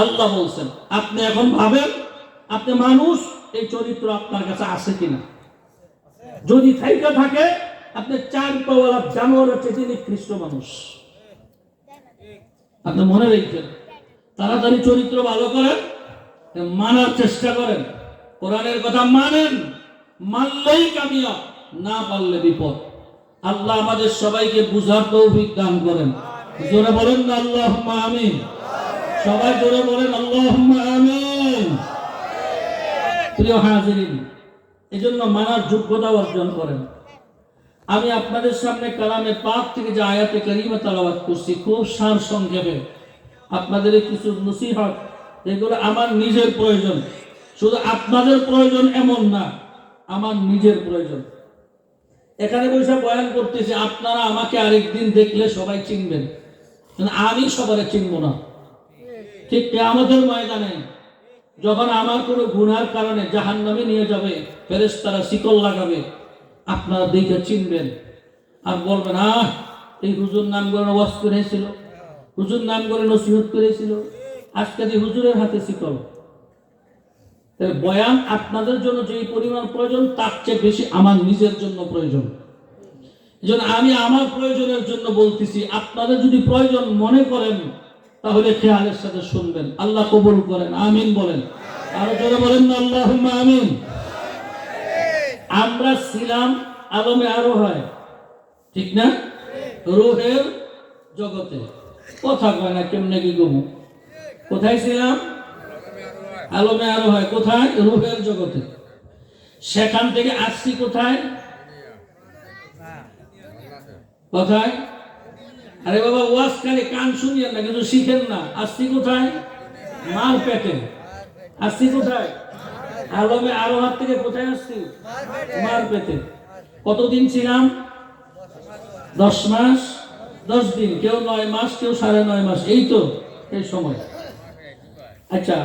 আল্লাহ বলছেন আপনি এখন ভাবেন আপনি মানুষ, এই চরিত্র আপনার কাছে আছে কিনা। যদি থাইকা থাকে আপনি 4 পাওয়ালা জানোয়ারের চেয়ে নিকৃষ্ট মানুষ। আপনি মনে রাখবেন, তাড়াতাড়ি চরিত্র ভালো করেন, মানার চেষ্টা করেন, কোরআনের কথা মানেন, মানলেই কামিয়াব, না পারলে বিপদ। আল্লাহ আমাদের সবাইকে বুঝার তৌফিক দান করেন। জোরে বলেন না আল্লাহুম্মা আমিন। সবাই জোরে বলেন আল্লাহুম্মা আমিন। প্রিয় হাজিরিন, এজন্য মানার যোগ্যতা অর্জন করেন। আমি আপনাদের সামনে কালামে পাক থেকে যে আয়াতে কারিমা তেলাওয়াত করছি, খুব সার সংক্ষেপে আপনাদের কিছু নসিহত, যেগুলো আমার নিজের প্রয়োজন। শুধু আপনাদের প্রয়োজন এমন না, আমার নিজের প্রয়োজন। এখানে বসে বয়ান করতেছি, আপনারা আমাকে আরেকদিন দেখলে সবাই চিনবেন, আমি সবারে চিনব না। ঠিক কিয়ামতের ময়দানে যখন আমার কোনো গুনার কারণে জাহান্নামে নিয়ে যাবে, ফেরেশতারা শিকল লাগাবে, আপনারা দেখে চিনবেন আর বলবেন, এই হুজুর নাম করে ওয়াজ করেছিল, হুজুর নাম করে নসিহত করেছিল, আজকে যে হুজুরের হাতে শিকল। বয়ান আপনাদের জন্য যে পরিমাণ প্রয়োজন, তার চেয়ে বেশি আমার নিজের জন্য প্রয়োজন। এজন্য আমি আমার প্রয়োজনের জন্য বলতেছি, আপনাদের যদি প্রয়োজন মনে করেন তাহলে খেয়ালের সাথে শুনবেন। আল্লাহ কবুল করেন, আমিন বলেন। আরো জোরে বলেন না আল্লাহুম্মা আমিন। আমরা ছিলাম আলমে আরো হয়, ঠিক না, রূহের জগতে। কথা কয় না, কেমনে কি গমু। কোথায় ছিলাম? আলমে আরো হয়। কোথায়? রূহের জগতে। সেখান থেকে আসছি কোথায়? কোথায়? আরে বাবা, ওয়াজ খালি কান শুনিয়েন না, কিন্তু শিখেন না। আসছি কোথায়? মার পেটে। আসছি কোথায়? আলমে আরো হাত থেকে কোথায় আসছি? মার পেটে। কতদিন ছিলাম? 10 মাস 10 দিন, কেউ 9 মাস, কেউ 9.5 মাস, এই তো এই সময়। আচ্ছা,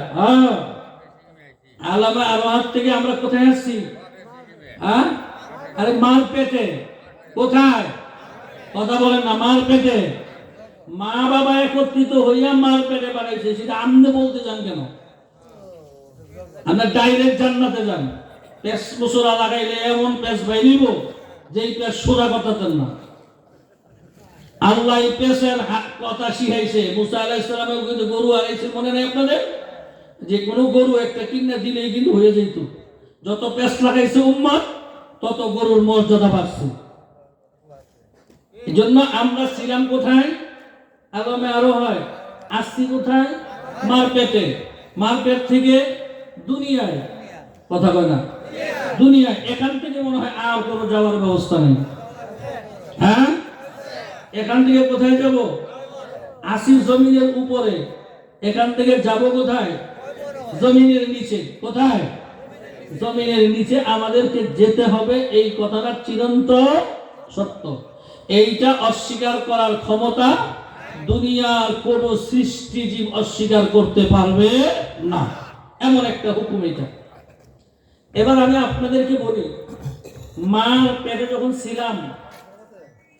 আলমে আরো হাত থেকে আমরা কোথায় আসছি? আরে মার পেটে। কোথায়? কথা বলেন না, মার পেটে। মা বাবা একত্রিত হইয়া মার পেটে বানাইছে, সেটা আমনে বলতে যান কেন? আমরা ডাইরেক্ট জান্নাতে যান। পেশ মুসুরা লাগাইলে এমন পেশ বাইরিব যেই পেশ সুরা কথাতেন না। আল্লাহ এই পেশের কথা শিখাইছে। মুসা আলাইহিস সালামের কিন্তু গরু হারাইছে, মনে নেই আপনাদের? যে কোনো গরু একটা কিনে দিলেই কিন্তু হয়ে যেত। যত পেশ লাগাইছে উম্মত, তত গরুর মর্যাদা বাড়ছে। এই জন্য আমরা ছিলাম কোথায়? আলমে আরো হয়। আসছি কোথায়? মার পেটে। মার পেট থেকে দুনিয়ায়। কথা কয় না, দুনিয়ায়। এখান থেকে মনে হয় আর কোনো যাওয়ার ব্যবস্থা নেই। হ্যাঁ, এখান থেকে কোথায় যাব? আসি জমিনের উপরে। এখান থেকে যাব কোথায়? জমিনের নিচে। কোথায়? জমিনের নিচে আমাদেরকে যেতে হবে, এই কথাটা চিরন্তন সত্য। এইটা অস্বীকার করার ক্ষমতা দুনিয়ার কোন সৃষ্টিজীব অস্বীকার করতে পারবে না, এমন একটা হুকুম এটা। এবার আমি আপনাদেরকে বলি, মার পেটে যখন ছিলাম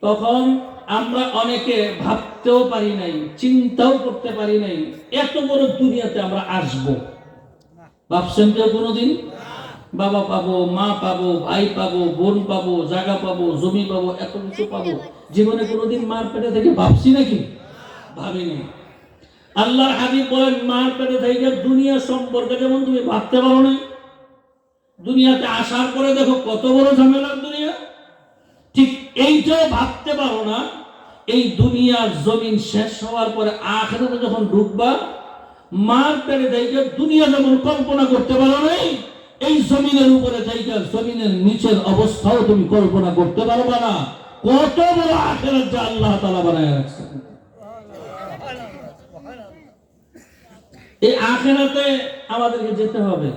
তখন আমরা অনেকে ভাবতেও পারি নাই, চিন্তাও করতে পারি নাই এত বড় দুনিয়াতে আমরা আসবো। ভাবছেন কেউ কোনোদিন? বাবা পাবো, মা পাবো, ভাই পাবো, বোন পাবো, জায়গা পাবো, জমি পাবো, এত কিছু পাবো, জীবনে কোনোদিন মার পেটে থেকে ভাবছি নাকি? ভাবিনি। আল্লাহর হাবিব বলেন, মার পেটে থেকে দুনিয়া সম্পর্কে যেমন তুমি ভাবতে পারো না, দুনিয়াতে আসার পরে দেখো কত বড় ঝামেলার দুনিয়া, ঠিক এইটাও ভাবতে পারো না। এই দুনিয়ার জমিন শেষ হওয়ার পরে আখিরাতে যখন ঢুকবা, মার পেটে থেকে দুনিয়া যেমন কল্পনা করতে পারো না, এই জমিনের উপরে থেকে জমিনের নিচের অবস্থাও তুমি কল্পনা করতে পারবা না। কত বড় আখিরাত যা আল্লাহ তাআলা বানায় রাখছেন। এই আখিরাতে আমাদেরকে যেতে হবে।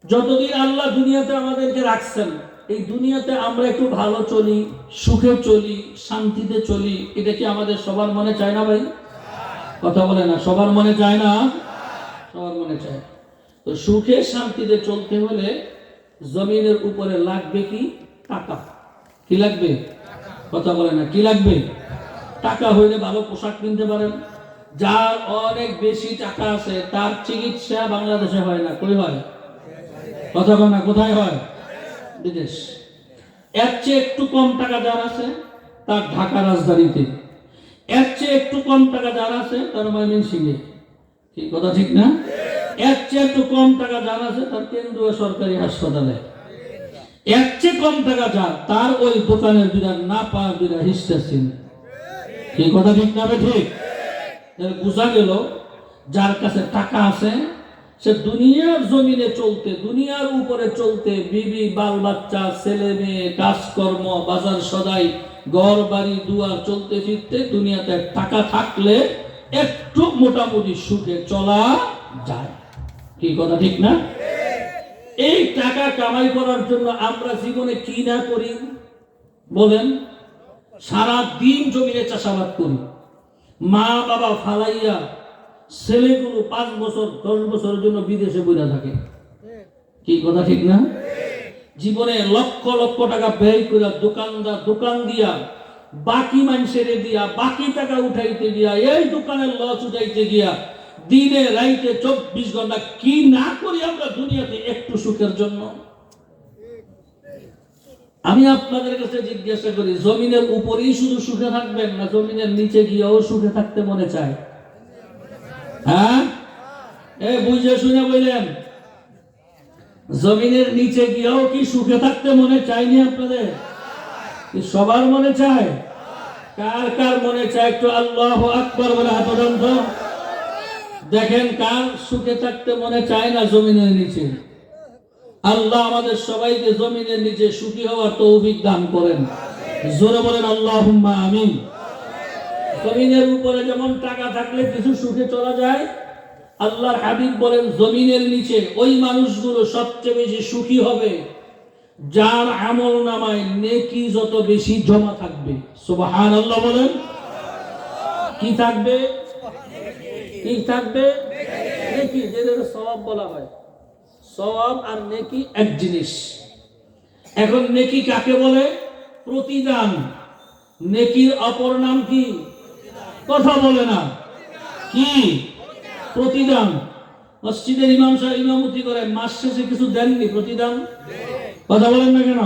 যতদিন আল্লাহ দুনিয়াতে আমাদেরকে রাখছেন, এই দুনিয়াতে আমরা একটু ভালো চলি, সুখে চলি, শান্তিতে চলি, এটা কি আমাদের সবার মনে চায় না ভাই? কথা বলে না, সবার মনে চায় না? সবার মনে চায়। তো সুখে শান্তিতে চলতে হলে জমিনের উপরে লাগবে কি? টাকা। কি লাগবে? কথা বলে না, কি লাগবে? টাকা হইলে ভালো পোশাক কিনতে পারেন, যার অনেক বেশি টাকা আছে তার চিকিৎসা বাংলাদেশে হয় না, কই হয়? কথা বল না, কোথায় হয়? বিদেশ। এর চেয়ে একটু কম টাকা যার আছে তার ঢাকা রাজধানীতে, এর চেয়ে একটু কম টাকা যার আছে তার ময়মনসিংহে। কি কথা ঠিক না? এর চেয়ে একটু কম টাকা যার আছে তার কেন্দ্রীয় সরকারি হাসপাতালে, এর চেয়ে কম টাকা যার তার ওই দোকানের দুটা না পাওয়ার দুটা হিস্সা ছিল। কি কথা ঠিক না? ঠিক। বোঝা গেল যার কাছে টাকা আছে সে দুনিয়ার জমিনে চলতে, দুনিয়ার উপরে চলতে, বিবি বাল বাচ্চা ছেলে মেয়ে কাজকর্ম বাজার সদাই ঘর বাড়ি দুয়ার চলতে ফিরতে দুনিয়াতে টাকা থাকলে একটু মোটামুটি সুখে চলা যায়। কি কথা ঠিক না? এই টাকা কামাই করার জন্য আমরা জীবনে কি না করি বলেন? সারা দিন জমিনে চাষাবাদ করি, মা বাবা ফালাইয়া ছেলেগুলো 5 বছর 10 বছরের জন্য বিদেশে বইরা থাকে। কি কথা ঠিক না? জীবনে লক্ষ লক্ষ টাকা ব্যয় করে দোকানদার দোকান দিয়া বাকি মানুষের দিয়া বাকি টাকা উঠাইতে গিয়া এই দোকানের লস উঠাইতে গিয়া দিনে রাইতে 24 ঘন্টা কি না করি আমরা দুনিয়াতে একটু সুখের জন্য। আমি আপনাদের কাছে জিজ্ঞাসা করি, জমিনের উপরেই শুধু সুখে থাকবেন না জমিনের নিচে গিয়েও সুখে থাকতে মনে চায়? হ্যাঁ, বুঝে শুনে বললেন, জমিনের নিচে গিয়েও কি সুখে থাকতে মনে চায়নি আপনাদের? সবার মনে চায়? কার কার মনে চায় একটু আল্লাহু আকবার বলে হাত উঠান তো। দেখেন কার সুখে থাকতে মনে চায় না জমিনের নিচে। আল্লাহ আমাদের সবাইকে জমিনের নিচে সুখী হওয়ার তৌফিক দান করেন। জোরে বলেন আল্লাহুম্মা আমিন। জমিনের উপরে যেমন টাকা থাকলে কিছু সুখে চলা যায়, আল্লাহর হাবিব বলেন জমিনের নিচে ওই মানুষগুলো সবচেয়ে বেশি সুখী হবে যার আমল নামায় নেকি যত বেশি জমা থাকবে। সুবহানাল্লাহ বলেন। কি থাকবে? কি থাকবে? নেকি, যেটা সওয়াব বলা হয়। সওয়াব আর নেকি এক জিনিস। এখন নেকি কাকে বলে? প্রতিদান। নেকির অপর নাম কি? কথা বলে না। কি? প্রতিদান। মসজিদের ইমাম সাহেব ইমামতি করে, মাস শেষে কিছু দেননি প্রতিদান? কথা বলেন না কেন?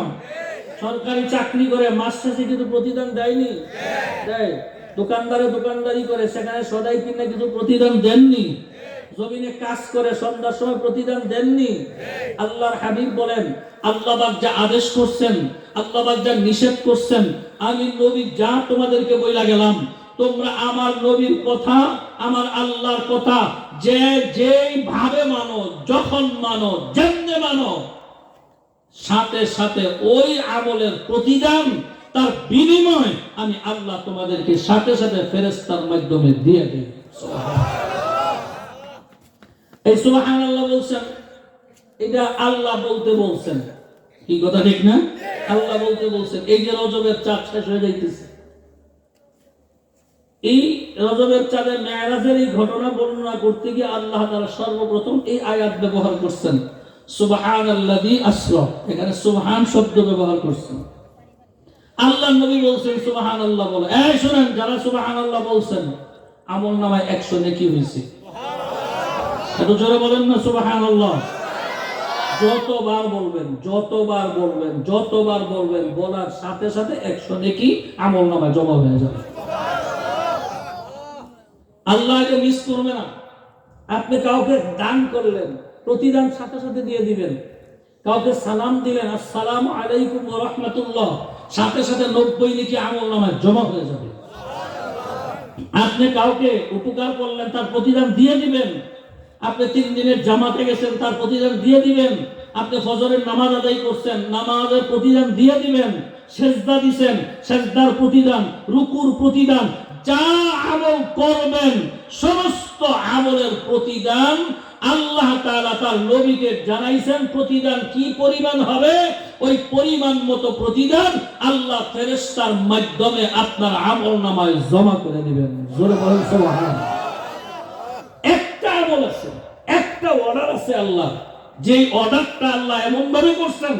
সরকারি চাকরি করে, মাস শেষে কিছু প্রতিদান দেয়নি? দেয়। দোকানদারে দোকানদারি করে, সেখানে সদাই কিনে কিছু প্রতিদান দেননি? জমিনে কাজ করে সন্ধ্যার সময় প্রতিদান দেননি? আল্লাহর হাবিব বলেন আল্লাহ পাক যা আদেশ করছেন, আল্লাহ পাক যা নিষেধ করছেন, আমি নবী যা তোমাদেরকে বইলা গেলাম, তোমরা আমার নবীর কথা, আমার আল্লাহর কথা যে যেই ভাবে মানো, যখন মানো, যেমনে মানো, সাথে সাথে ওই আমলের প্রতিদান তার বিনিময় আমি আল্লাহ তোমাদেরকে সাথে সাথে ফেরেশতার মাধ্যমে দিয়ে দিই। এই সুবহানাল্লাহ বলছেন, এটা আল্লাহ বলতে বলছেন। কি কথা ঠিক না? আল্লাহ বলতে বলছেন। এই যে রজবের চাঁদ শেষ হয়ে যাইতেছে, এই রজবের চাঁদে মেরাজের এই ঘটনা বর্ণনা করতে গিয়ে আল্লাহ তাআলা সর্বপ্রথম এই আয়াত ব্যবহার করছেন, সুবহানাল্লাযী আসরা। এখানে সুবহান শব্দ ব্যবহার করছেন। আল্লাহর নবী বলছেন সুবহানাল্লাহ বলে। এই শুনেন, যারা সুবহানাল্লাহ বলছেন আমলনামায় 100 নেকি হইছে। এত জোরে বলেন না সুবহানাল্লাহ। যতবার বলবেন, যতবার বলবেন, যতবার বলবেন, বলার সাথে সাথে 100 নেকি আমলনামায় জমা হয়ে যাবে। আল্লাহ এটা মিস করবে না। আপনি কাউকে দান করলেন, প্রতিদান সাথে সাথে দিয়ে দিবেন। কাউকে সালাম দিলেন, আসসালামু আলাইকুম ওয়া রাহমাতুল্লাহ, সাথে সাথে 90 নেকি আমলনামায় জমা হয়ে যাবে। আপনি কাউকে উপকার করলেন, তার প্রতিদান দিয়ে দিবেন। আপনি 3 দিনের জামাতে গেছেন, তার প্রতিদান দিয়ে দিবেন। আপনি ফজরের নামাজ আদায় করছেন, নামাজের প্রতিদান দিয়ে দিবেন। সেজদা দিবেন, সেজদার প্রতিদান, রুকুর প্রতিদান, যা আমল করবেন সমস্ত আমলের প্রতিদান আল্লাহ তাআলা তার নবীকে জানাইছেন। প্রতিদান কি পরিমাণ হবে, ওই পরিমাণ মতো প্রতিদান আল্লাহ ফেরেশতার মাধ্যমে আপনার আমলনামায় জমা করে দিবেন। জোরে বলেন সুবহানাল্লাহ। একটা আমল আছে, একটা অর্ডার আছে আল্লাহ, যেই অর্ডারটা আল্লাহ এমন ভাবে করছেন,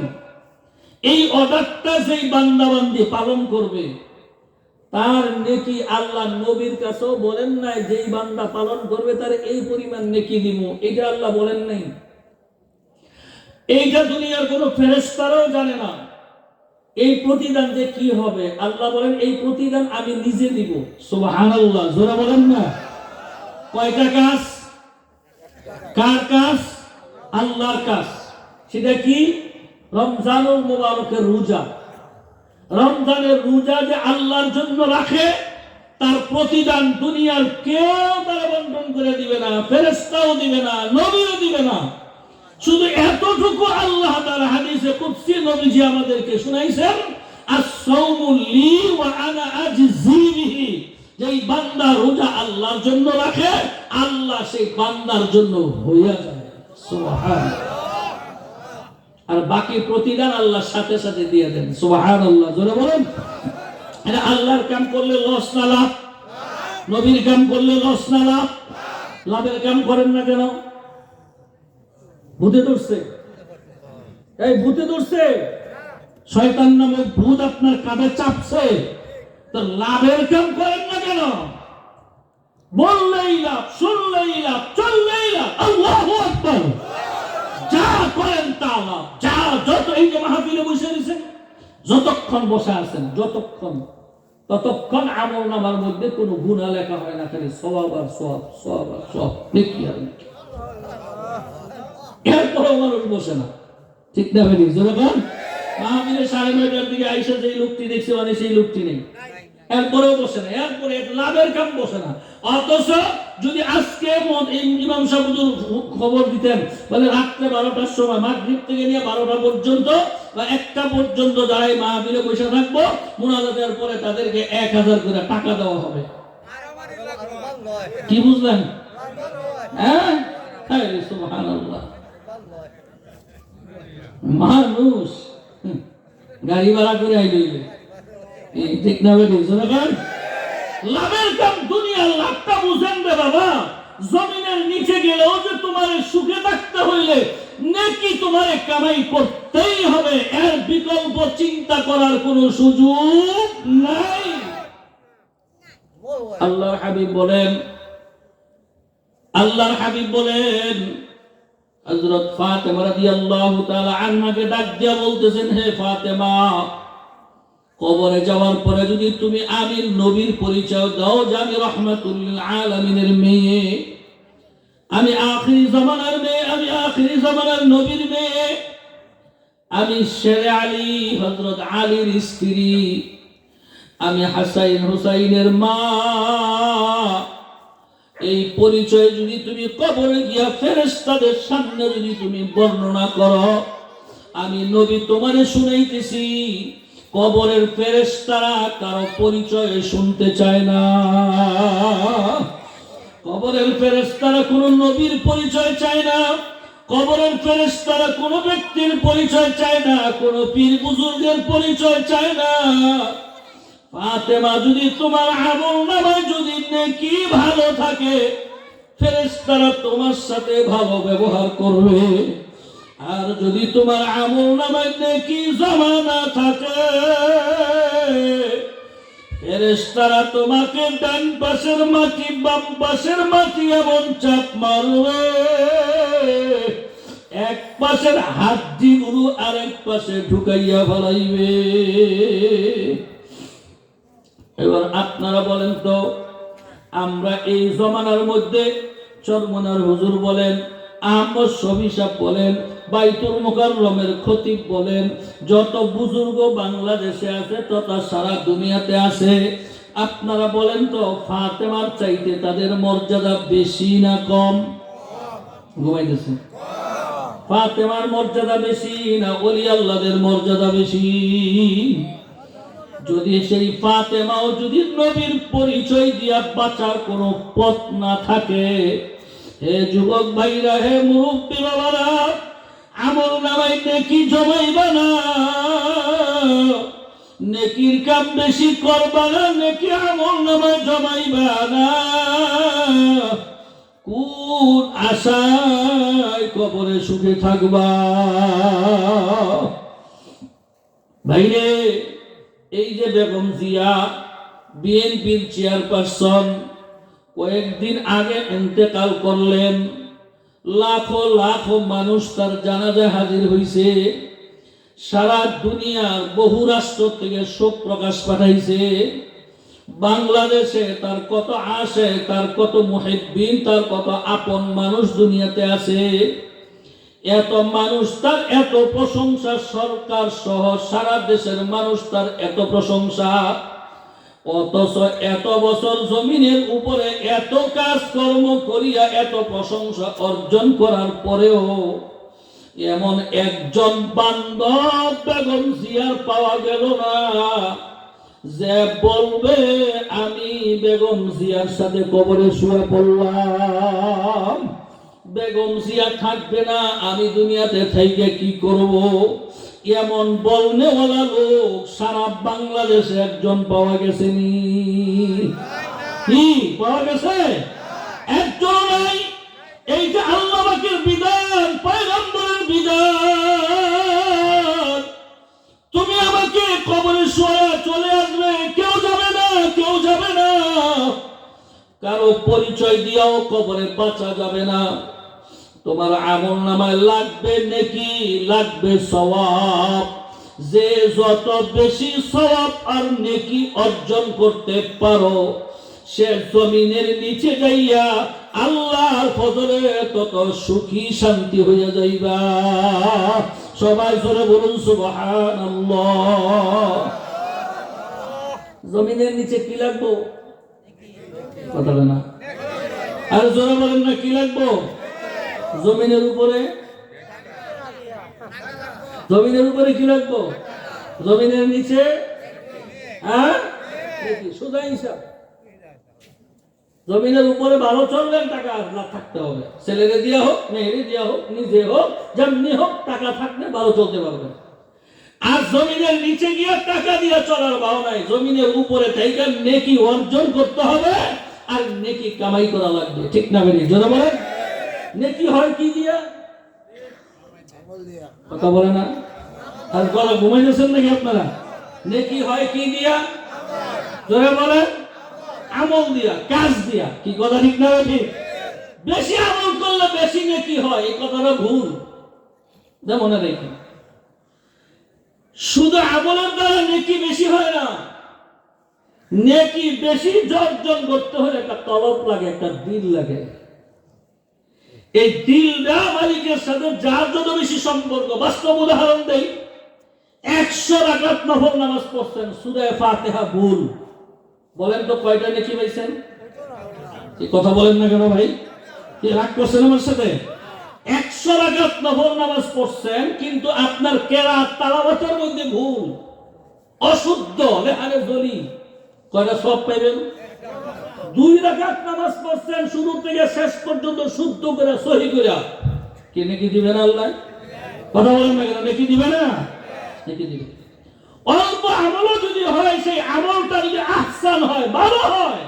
এই অর্ডারটা যেই বান্দা বান্দি পালন করবে তার নেকি আল্লাহ নবীর কাছেও বলেন নাই যেই বান্দা পালন করবে তার এই পরিমাণ নেকি দিব, এটা আল্লাহ বলেন নাই। এইটা দুনিয়ার কোন ফেরেশতারাও জানে না। এই প্রতিদান যে কি হবে আল্লাহ বলেন এই প্রতিদান আমি নিজে দিব। সুবহানাল্লাহ, জোরে বলেন না। কয়টা কাজ? কার কাজ? আল্লাহর কাজ। সেটা কি? রমজানুল মুবারকের রোজা। রমজানের রোজা যে আল্লাহর জন্য রাখে তার প্রতিদান দুনিয়ার কেউ তারা বন্টন করে দিবে না, ফেরেশতাও দিবে না, নবীও দিবে না। শুধু এতটুকু আল্লাহ তাআলা হাদিসে কুদসি নবীজি আমাদেরকে শুনাইছেন, আস-সাওমু লি ওয়া আনা আজজি বিহি। যেই বান্দা রোজা আল্লাহর জন্য রাখে আল্লাহ সেই বান্দার জন্য হইয়া যায়। সুবহানাল্লাহ। আর বাকি প্রতিদান আল্লাহর সাথে সাথে দিয়ে দেন। সুবহানাল্লাহ, জোরে বলেন। এটা আল্লাহর কাম করলে লস না লাভ? নবীর কাম করলে লস না লাভ? লাভের কাম করেন না কেন? ভূতে ধরছে, এই ভূতে ধরছে, শয়তান নামক ভূত আপনার কাঁধে চাপছে, তো লাভের কাম করেন না কেন? বললেই লাভ, শুনলেই লাভ, চললেই লাভ। আল্লাহু আকবার। যা করেন তা লাভ। যা যত এই যে মাহফিলে বসে রয়েছেন, যতক্ষণ বসে আছেন ততক্ষণ আমল নামার মধ্যে কোনো গুনাহ লেখা হয় না, খালি সওয়াব আর সওয়াব, সওয়াব আর সওয়াব, নেকি আর নেকি। এরপরেও মানুষ বসে না, ঠিক না ভাই? জোরে বল। মাহফিলে 9:30টার দিকে আইসা যেই লোকটি দেখছে মানে সেই লোকটি নেই, এরপরেও বসে না, এরপরে লাভের কাম বসে না। অথচ যদি আজকে ইমাম সাহেব খবর দিতেন বলে রাত্রে 12টার সময় মাগরিব থেকে নিয়ে 12টা পর্যন্ত বা 1টা পর্যন্ত যারা এই মাহফিলে বসে থাকবো, মুনাজাতের পরে তাদেরকে 1000 করে টাকা দেওয়া হবে। কি বুঝলেন? হ্যাঁ, সুবহানাল্লাহ। মানুষ গাড়ি ভাড়া করে আইলে ঠিক না বেটি? লাভের কাম দুনিয়ার লাভটা বুঝেন রে বাবা। জমিনের নিচে গেলেও যে তোমার সুখে থাকতে হইলে নেকি তোমার কামাই করতেই হবে, এর বিকল্প চিন্তা করার কোনো সুযোগ নাই। আল্লাহর হাবিব বলেন হযরত ফাতেমা রাদিয়াল্লাহু তাআলা আনহাকে ডাক দিয়া বলতেছেন, হে ফাতেমা, কবরে যাওয়ার পরে যদি তুমি আমির নবীর পরিচয় দাও যে আমি রাহমাতুল লিল আলামিনের মেয়ে, আমি আখিরি জামানার মেয়ে, আমি আখিরি জামানার নবীর মেয়ে, আমি শেরে আলী হযরত আলীর স্ত্রী, আমি হাসাইন হুসাইনের মা, এই পরিচয় যদি তুমি কবরে গিয়া ফেরেশতাদের সামনে যদি তুমি বর্ণনা করো, আমি নবী তোমারে শুনাইতেছি, কবরের ফেরেশতারা কারো পরিচয় শুনতে চায় না। কবরের ফেরেশতারা কোন নবীর পরিচয় চায় না, কবরের ফেরেশতারা কোন ব্যক্তির পরিচয় চায় না, কোন পীর বুজুর্গের পরিচয় চায় না। ফাতেমা, যদি তোমার আমলনামায় যদি নেকি ভালো থাকে ফেরেশতারা তোমার সাথে ভালো ব্যবহার করবে, আর যদি তোমার আমলনামায় নেকি জমা না থাকে ফেরেশতারা তোমাকে ডান পাশের মাটি বাম পাশের মাটি এমন চাপ মারবে, এক পাশের হাড্ডি গুলো আরেক পাশে ঢুকাইয়া ফেলাইবে। এবার আপনারা বলেন তো, আমরা এই জমানার মধ্যে চরমনার হুজুর বলেন, আহমদ শফি সাহেব বলেন, বাইতুল মুকাররমের খতিব বলেন, যত বুজুর্গ বাংলাদেশে আছে তথা সারা দুনিয়াতে আছে, আপনারা বলেন তো ফাতেমার চাইতে তাদের মর্যাদা বেশি না কম? ঘুমাইতেছে। ফাতেমার মর্যাদা বেশি না ওলি আল্লাহদের মর্যাদা বেশি? যদি সেই ফাতেমাও যদি নবীর পরিচয় দিয়া বাঁচার কোনো পথ না থাকে, হে যুবক ভাইরা, হে মুরব্বী বাবারা, আমল নামাই নেকি জমাইবা না, নেকির কাম বেশি করবা না, নেকি আমল নামায় জমাইবা না। কোন আশায় কবরে সুখে থাকবা? ভাইরে, এই যে বেগম জিয়া বিএনপির চেয়ারপারসন কয়েকদিন আগে ইন্তেকাল করলেন। লাখো লাখো মানুষ তার জানাজায় হাজির হয়েছে। সারা দুনিয়ার বহু রাষ্ট্র থেকে শোক প্রকাশ পাঠাইছে। বাংলাদেশে তার কত আশে, তার কত মুহিব্বিন, তার কত আপন মানুষ দুনিয়াতে আছে। এত মানুষ তার এত প্রশংসা, সরকার সহ সারা দেশের মানুষ তার এত প্রশংসা। অথচ এত বছর জমিনের উপরে এত কাজকর্ম করিয়া এত প্রশংসা অর্জন করার পরেও এমন একজন বান্ধব বেগম জিয়ার পাওয়া গেল না যে বলবে আমি বেগম জিয়ার সাথে কবরে শুয়ে পড়লাম, বেগম জিয়া থাকবে না, আমি দুনিয়াতে থেকে কি করব। এমন বলনেওয়ালা লোক সারা বাংলাদেশে একজন পাওয়া গেছে নি? কি পাওয়া গেছে? একজন নাই। এই যে আল্লাহ পাকের বিধান, পয়গম্বরের বিধান, তুমি আমাকে কবরে শুয়ে চলে আসবে, কেউ যাবে না, কেউ যাবে না, কারো পরিচয় দিয়েও কবরে বাঁচা যাবে না। তোমার আমলনামায় লাগবে নেকি, লাগবে সওয়াব। যে যত বেশি সওয়াব আর নেকি অর্জন করতে পারো, সে জমিনের নিচে যাইয়া আল্লাহর ফজলে তত সুখী শান্তি হইয়া যাইবা। সবাই জোরে বলুন সুবহানাল্লাহ। জমিনের নিচে কি লাগবো? কথা বলে না। আর জোরে বলেন না, কি লাগবো? জমিনের উপরে, জমিনের উপরে কি লাগবো? জমিনের নিচে হ্যাঁ সোজা হিসাব। জমিনের উপরে ভালো চলবেন, টাকা থাকতে হবে। ছেলেরে দিয়া হোক, মেয়েরে দিয়া হোক, নিজে হোক, যেমনি হোক, টাকা থাকলে ভালো চলতে পারবে। আর জমিনের নিচে গিয়ে টাকা দিয়ে চলার ভাও নাই। জমিনের উপরে থেকে নেকি অর্জন করতে হবে আর নেকি কামাই করা লাগবে। ঠিক না বেরিয়ে জোরে বলেন। নেকি হয় কি দিয়া? কথা বলে না। আর গলা ঘুমাই গেছেন নাকি আপনারা? নেকি হয় কি দিয়া? জোরে বলেন। আমল দিয়া, কাজ দিয়া। কি কথা ঠিক না ঠিক? বেশি আমল করলে বেশি নেকি হয়, এই কথাটা ভুল। মনে রেখে, শুধু আমলের দ্বারা নেকি বেশি হয় না। নেকি বেশি অর্জন করতে হলে একটা তলব লাগে, একটা দিল লাগে। এই দিলটা মালিকের সাথে যার যত বেশি সম্পর্ক। বাস্তব উদাহরণ দেই, 100 রাকাত নফল নামাজ পড়ছেন, সূরা ফাতিহা ভুল, বলেন তো কয়টা নেকি পাইছেন? কি কথা বলেন না কেন ভাই? কি রাগ করছেন আমার সাথে? 100 রাকাত নফল নামাজ পড়ছেন, কিন্তু আপনার কেরাত তালাওয়াতের মধ্যে ভুল, অশুদ্ধ, লেহানে জলি, কয়টা সব পাইবেন? 2 রাকাত নামাজ পড়ছেন, শুরু থেকে শেষ পর্যন্ত শুদ্ধ করে সহি করে, কি নেকি দিবেন আল্লাহ? কথা বলেন না কেন? নেকি দিবে না? নেকি দিবে। অল্প আমলও যদি হয়, সেই আমলটা যদি আহসান হয়, ভালো হয়,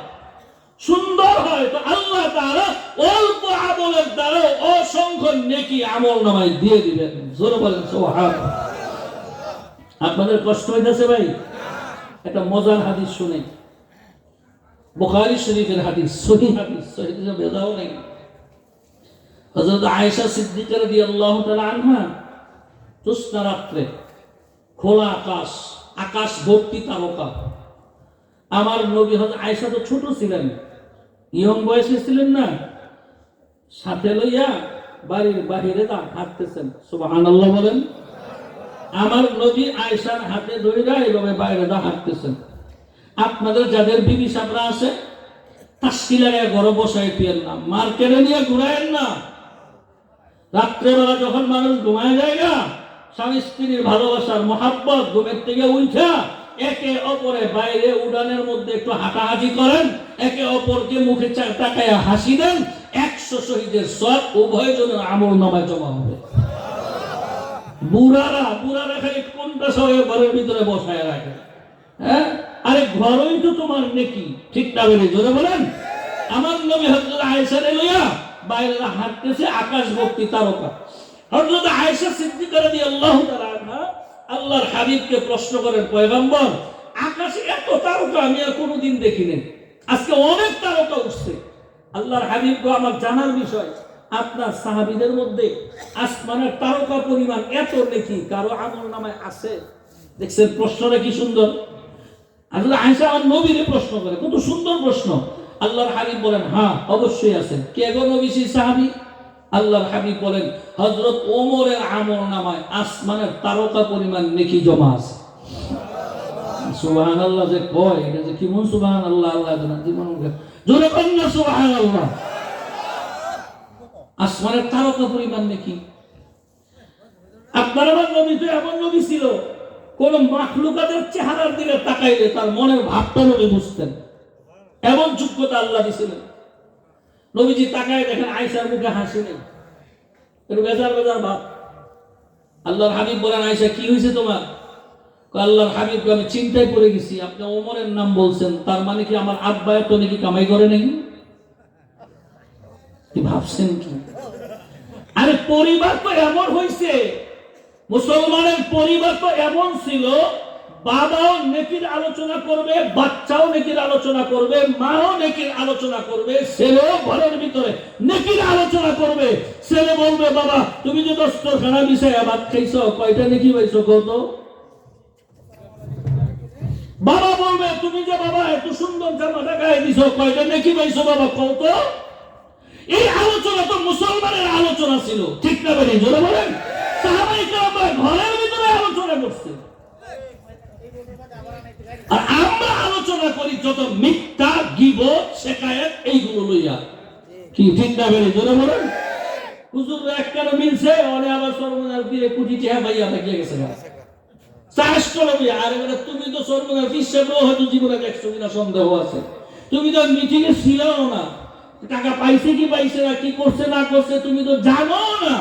সুন্দর হয়, তো আল্লাহ তাআলা অল্প আমলের দ্বারা অসংখ্য নেকি আমলনামায় দিয়ে দিবেন। জোরে বলেন সুবহানাল্লাহ। আপনাদের কষ্ট হইতেছে ভাই? একটা মজার হাদিস শুনে, বুখারী শরীফের হাদিস, সহিহ হাদিস, সহিহ হাদিসে ভেজাল নেই। হযরত আয়েশা সিদ্দিকা রাদিয়াল্লাহু তাআলা আনহা জ্যোৎস্না রাত্রে, খোলা আকাশ, আকাশ ভর্তি তারকা। আমার নবী হযরত আয়েশা তো ছোট ছিলেন, ইয়ং বয়সে ছিলেন না, সাথে লইয়া বাড়ির বাহিরে হাঁটতেছেন। সুবহানাল্লাহ বলেন। আমার নবী আয়েশার হাতে ধরে এইভাবে বাইরে হাঁটতেছেন। আপনাদের যাদের বিবি সাবরা আছে, তাস্কি লাগায় ঘরে বসাই পিয়েন না, মার্কেটে নিয়ে ঘুরায়েন না। রাত্রেবেলা যখন মানুষ ঘুমায় যায় না, স্বামী স্ত্রীর ভালোবাসার মহাব্বত, ঘুমের থেকে উঠা একে অপরে বাইরে উড়ানের মধ্যে একটু হাঁটাহাঁটি করেন, একে অপরকে মুখে তাকায় হাসি দেন, 100 শহীদের সব উভয় জনের আমল নামায় জমা হবে। বুড়ারা খালি কোনটা সবাই ঘরের ভিতরে বসায় রাখে। হ্যাঁ, আরে ঘরই তো তোমার নেকি। ঠিক না বলে জোরে বলেন। আমার নবী হযরত আয়েশা লইয়া বাইরে হাঁটতেছে, আকাশ ভর্তি তারকা। হযরত আয়েশা সিদ্দিকা রাদিয়াল্লাহু তাআলা আনহা আল্লাহর হাবিবকে প্রশ্ন করেন, পয়গম্বর, আকাশে এত তারকা আমি আর কোনোদিন দেখিনি। আজকে অনেক তারকা উঠছে। আল্লাহর হাবিব গো, আমার জানার বিষয়, আপনার সাহাবীদের মধ্যে আসমানের তারকা পরিমাণ এত নেকি কারো আমলনামায় আছে? দেখছেন প্রশ্নটা কি সুন্দর। আসলে আয়েশা আমার নবীরে প্রশ্ন করে, কত সুন্দর প্রশ্ন। আল্লাহর হাবিব বলেন হ্যাঁ অবশ্যই আছে। কে গো নবীজি সাহাবী? আল্লাহর হাবিব বলেন হযরত ওমরের আমলনামায় আসমানের তারকা পরিমাণ নেকি জমা আছে। সুবহানাল্লাহ যে কয় এটা যে কেমন সুবহানাল্লাহ, আল্লাহ জানেন জীবন জোরে কন্যা সুবহানাল্লাহ। আসমানের তারকা পরিমাণ নেকি। আপনার আমার নবী তো এমন নবী ছিল, কোন মাখলুকাতের চেহারার দিকে তাকাইলে তার মনের ভাবটা নবী বুঝতেন, এমন যোগ্যতা আল্লাহ দিয়েছিলেন। নবীজি তাকায় দেখেন আয়েশার মুখে হাসি নেই, একটু বেজার বেজার ভাব। আল্লাহর হাবিব বলেন আয়েশা কি হয়েছে তোমার? আল্লাহর হাবিব আমি চিন্তায় পড়ে গেছি, আপনি ওমরের নাম বলছেন, তার মানে কি আমার আব্বা এত নাকি কামাই করে নাই? কি ভাবছেন কি? আরে পরিবার তো এমন হয়েছে, মুসলমানের পরিবার তো এমন ছিল, বাবাও নেকির আলোচনা করবে, বাচ্চাও নেকির আলোচনা করবে, মাও নেকির আলোচনা করবে, ছেলেও ঘরের ভিতরে নেকির আলোচনা করবে। ছেলে বলবে বাবা তুমি যে দস্তরখানা বিছাইয়া ভাত খাইছো কয়টা নেকি পাইছো কত? বাবা বলবে তুমি যে বাবা এত সুন্দর জামাটা গায়ে দিছো কয়টা নেকি পাইছো বাবা কত? এই আলোচনা তো মুসলমানের আলোচনা ছিল, ঠিক না বলি? জোরে বলেন। সাহাবায়ে কেরাম ঘরের ভিতরে আলোচনা করছে, আর আমরা আলোচনা করি যত মিথ্যা, গীবত, শিকায়েত এইগুলো লইয়া, কি ঠিক না বলি? জোরে বলেন। হুজুর একখানে মিলছে ওরে আবার সর্বনাশ দিয়ে কোটি টাকা পাইয়া থাকিয়ে গেছে চাষ করবি। আর এবারে তুমি তো সর্বনাশ হিসেবে হয়তো জীবনে দেখছো কিনা সন্দেহ আছে, তুমি তো মিটিং এ ছিলাও না, টাকা পাইছে কি পাইছে না, কি করছে না করছে তুমি তো জানো না।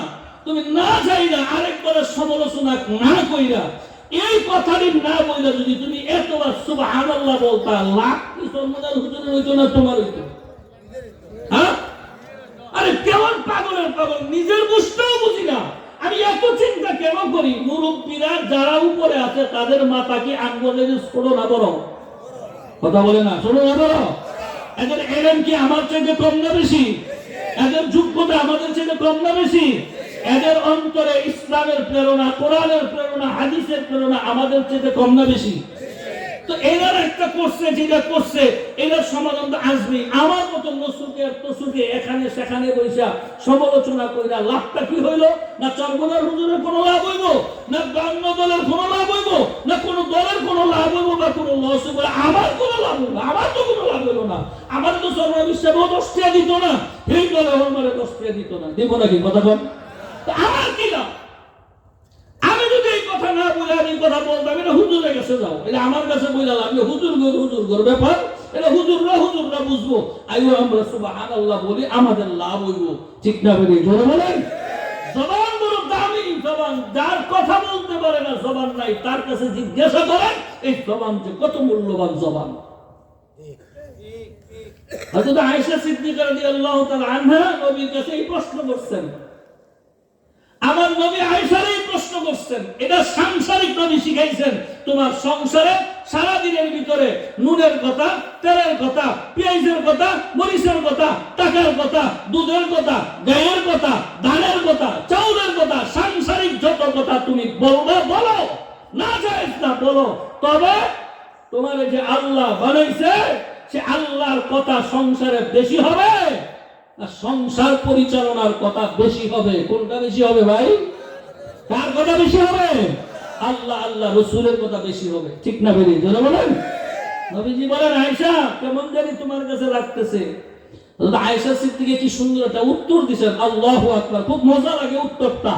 তুমি না যাই না আরেকবারের সমালোচনা না কইরা এই কথাটি না বইলা যদি তুমি এতবার সুবহানাল্লাহ বলতা, লাখ কি সর্বনাশ হুজুরের হইতো না তোমার হইতো? হ্যাঁ, আরে কেমন পাগলের পাগল, নিজের বুঝতেও বুঝি না। আমি এত চিন্তা কেন করি? মুরব্বীরা যারা উপরে আছে তাদের মাথা কি আঙ্গুলের ছোট না বড়? কথা বলে না, ছোট না বড়? এদের এলেম কি আমার চাইতে কম না বেশি? এদের যোগ্যতা আমাদের চাইতে কম না বেশি? এদের অন্তরে ইসলামের প্রেরণা, কোরআনের প্রেরণা, হাদিসের প্রেরণা আমাদের চাইতে কম না বেশি? তো এনার একটা করছে, যেটা করছে এটার সমাধান তো আসবেই। আমার মতো নসুকে এখানে সেখানে বৈশা সমালোচনা কইরা লাভটা কি হইল? না চরমনার হুজুরের কোনো লাভ হইব, না বান্ন দলের কোনো লাভ হইব, না কোনো দলের কোনো লাভ হইব, বা কোনো লস হইব? আমার কোনো লাভ হইব? আমার তো কোনো লাভ হইল না। আমার তো চরমনা বিশ্বে বহু 10 টাকা দিত না, এই দলে আমার 10 টাকা দিত না, দিব নাকি? কথা বল। আমার কি লাভ? আমি যদি এই কথা না বলে আমি কথা বলতাম এটা হুজুরের কাছে যাও, এটা আমার কাছে বললাম আমি হুজুর ব্যাপার, এটা হুজুররা বুঝবো। আইও আমরা সুবহানাল্লাহ বলি, আমাদের লাভ হইব, ঠিক না বেরি? জোরে বলেন। জবান বড় দামি জবান, যার কথা বলতে পারে না, জবান নাই, তার কাছে জিজ্ঞাসা করেন এই জবান যে কত মূল্যবান জবান। হযরত আয়েশা সিদ্দিকা রাদিয়াল্লাহু তাআলা আনহা নবীর কাছে এই প্রশ্ন করছেন, আমার নবী আয়েশারই প্রশ্ন করছেন। এটা সাংসারিক নবী শিখাইছেন, তোমার সংসারে সারা দিনের ভিতরে নুনের কথা, তেলের কথা, পেঁয়াজের কথা, মরিচের কথা, টাকার কথা, দুধের কথা, গায়ের কথা, ধানের কথা, চাউলের কথা, সাংসারিক যত কথা তুমি বলবে বলো, না জায়েজ না বলো, তবে তোমার যে আল্লাহ বানাইছে সে আল্লাহর কথা সংসারে বেশি হবে, সংসার পরিচালনার কথা বেশি হবে। কোনটা বেশি হবে ভাই? কার কথা বেশি হবে? আল্লাহ রাসূলের কথা বেশি হবে, ঠিক না বেরি? জোরে বলেন। নবীজি বলেন আয়েশা কেমন জানি তোমার কাছে লাগতেছে। আয়েশা সিদ্দিকা কি সুন্দর একটা উত্তর দিয়েছেন, আল্লাহু আকবার, খুব মজা লাগে উত্তরটা।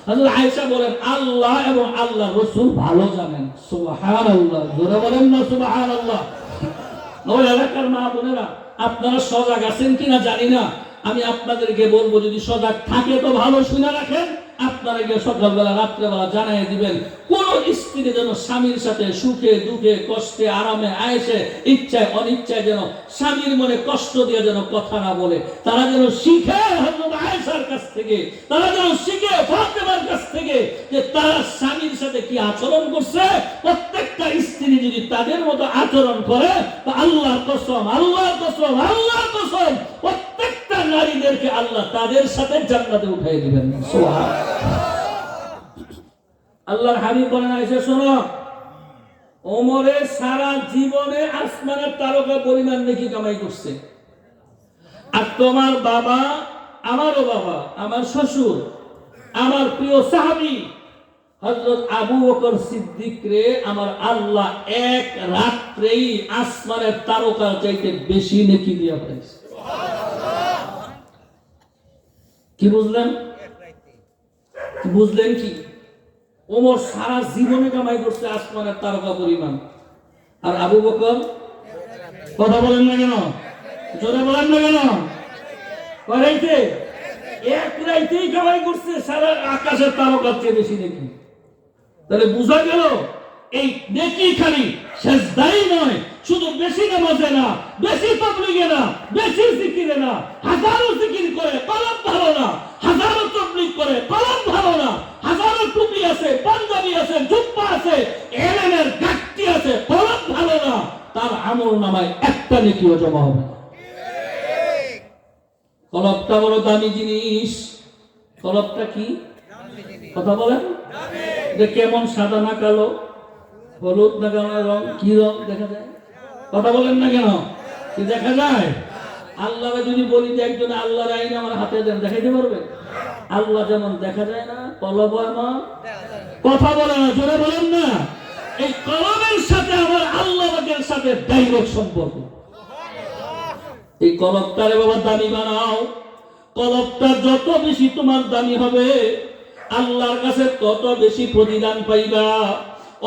হযরত আয়েশা বলেন আল্লাহ এবং আল্লাহ রাসূল ভালো জানেন। সুবহানাল্লাহ, জোরে বলেন না সুবহানাল্লাহ। ওই এলাকার মা বোনেরা আপনারা সজাগ আছেন কিনা জানি না, আমি আপনাদেরকে বলবো যদি সজাগ থাকে তো ভালো, শুনে রাখেন। আপনারা গিয়ে সকালবেলা রাত্রেবেলা জানাই দিবেন, কোন স্ত্রী যেন স্বামীর সাথে সুখে দুঃখে কষ্টে আরামে আয়েসে ইচ্ছায় অনিচ্ছায় যেন স্বামীর মনে কষ্ট দিয়ে যেন কথা না বলে, তারা যেন শিখে হযরত আয়েশার কাছ থেকে, তারা যেন শিখে ফাতেমার কাছ থেকে যে তারা স্বামীর সাথে কি আচরণ করছে। প্রত্যেকটা স্ত্রী যদি তাদের মতো আচরণ করে, তো আল্লাহর কসম, আল্লাহর কসম, আল্লাহর কসম, প্রত্যেকটা নারীদেরকে আল্লাহ তাদের সাথে জান্নাতে উঠাই দিবেন। সুবহানাল্লাহ। আল্লাহর হাবিব বলেন, আয়েশা শোনো, ওমরের সারা জীবনে আসমানের তারকা পরিমাণ নেকি কামাই করছে। আর তোমার বাবা, আমারও বাবা, আমার শ্বশুর, আমার প্রিয় সাহাবী হযরত আবু বকর সিদ্দিক রে আমার আল্লাহ এক রাত্রেই আসমানের তারকার চাইতে বেশি নেকি দিয়া ফেলেছে। কি বুঝলেন? বুঝলেন কি? ওমর সারা জীবনে কামাই করছে আসমানের তারকা পরিমাণ, আর আবু বকর কথা বলেন না কেন? জোরে বলেন না কেন? করাইতে এক রাইতেই কামাই করছে সারা আকাশের তারকার চেয়ে বেশি নেকি। তাহলে বোঝা গেল এই নেকি খালি সেজদাই নয়, শুধু বেশি নামাজে না, বেশি তাবলীগে না, বেশি জিকিরে না, হাজারো জিকির করে কলম ভালো না, হাজারো তাবলীগ করে কলম ভালো না, হাজারো টুপি আছে, পাঞ্জাবি আছে, জুব্বা আছে, এলেমের ঘাটতি আছে, কলম ভালো না, তার আমল নামায় একটা নেকিও জমা হবে না। কলবটা বড় দামি জিনিস। কলবটা কি? কথা বলেন। যে কেমন, সাদা না কালো, হলুদ না কালো রং, কি রং দেখা যায়? কথা বলেন না কেন? কি দেখা যায়? আল্লাহ যদি বলি যে একজন আল্লাহর আইন আমার হাতে দেন, দেখাইতে পারবে? আল্লাহ যেমন দেখা যায় না, কলব এমন কথা বলে না। জোরে বলেন না। এই কলবের সাথে আমার আল্লাহর সাথে ডাইরেক্ট সম্পর্ক। এই কলবটারে বাবা দামি বানাও। কলবটা যত বেশি তোমার দামি হবে, আল্লাহর কাছে তত বেশি প্রতিদান পাইবা।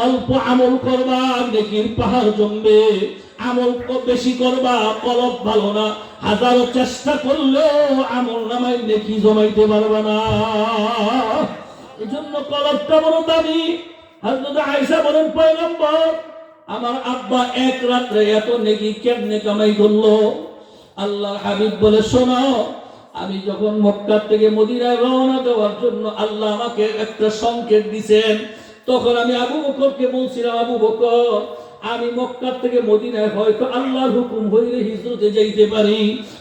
অল্প আমল করবা, নেকির পাহাড় জমবে। আমল বেশি করবা, কলব ভালো না, হাজারো চেষ্টা করলেও আমল নামায় নেকি জমাইতে পারবা না। এই জন্য কলবটা বড় দামি। হযরত আয়েশা বলেন, পয়গম্বর, আমার আব্বা এক রাত্রে এত নেকি কেমনে কামাই করলো? আল্লাহর হাবিব বলে, শোনো, আমি যখন মক্কা থেকে মদিনায় রওনা দেওয়ার জন্য আল্লাহ আমাকে একটা সংকেত দিয়েছেন, তখন আমি আবু বকরকে বলছিলাম, আবু বকর, আমি মক্কা থেকে মদিনায় হয়তো আল্লাহর হুকুম হইলে হিজরতে যাইতে পারি,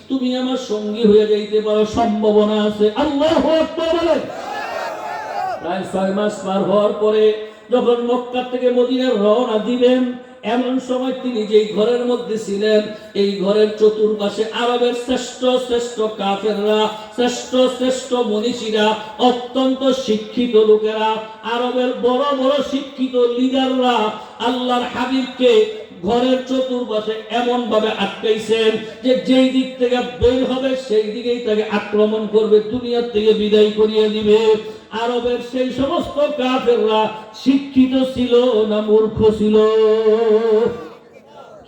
তুমি আমার সঙ্গী হয়ে যাইতে পারো, সম্ভাবনা আছে। আল্লাহু আকবার বলেন। প্রায় 6 মাস পার হওয়ার পরে যখন মক্কা থেকে মদিনায় রওনা দিবেন, এমন সময় তিনি যেই ঘরের মধ্যে ছিলেন, এই ঘরের চতুর্পাশে আরবের শ্রেষ্ঠ শ্রেষ্ঠ কাফেররা, শ্রেষ্ঠ শ্রেষ্ঠ মনীষীরা, অত্যন্ত শিক্ষিত লোকেরা, আরবের বড় বড় শিক্ষিত লিডাররা আল্লাহর হাবিবকে ঘরের চতুর্পাশে এমন ভাবে আটকাইছেন যে যেই দিক থেকে বের হবে সেই দিকেই তাকে আক্রমণ করবে, দুনিয়ার থেকে বিদায় করিয়ে দিবে। আরবের সেই সমস্ত কাফেররা শিক্ষিত ছিল না মূর্খ ছিল?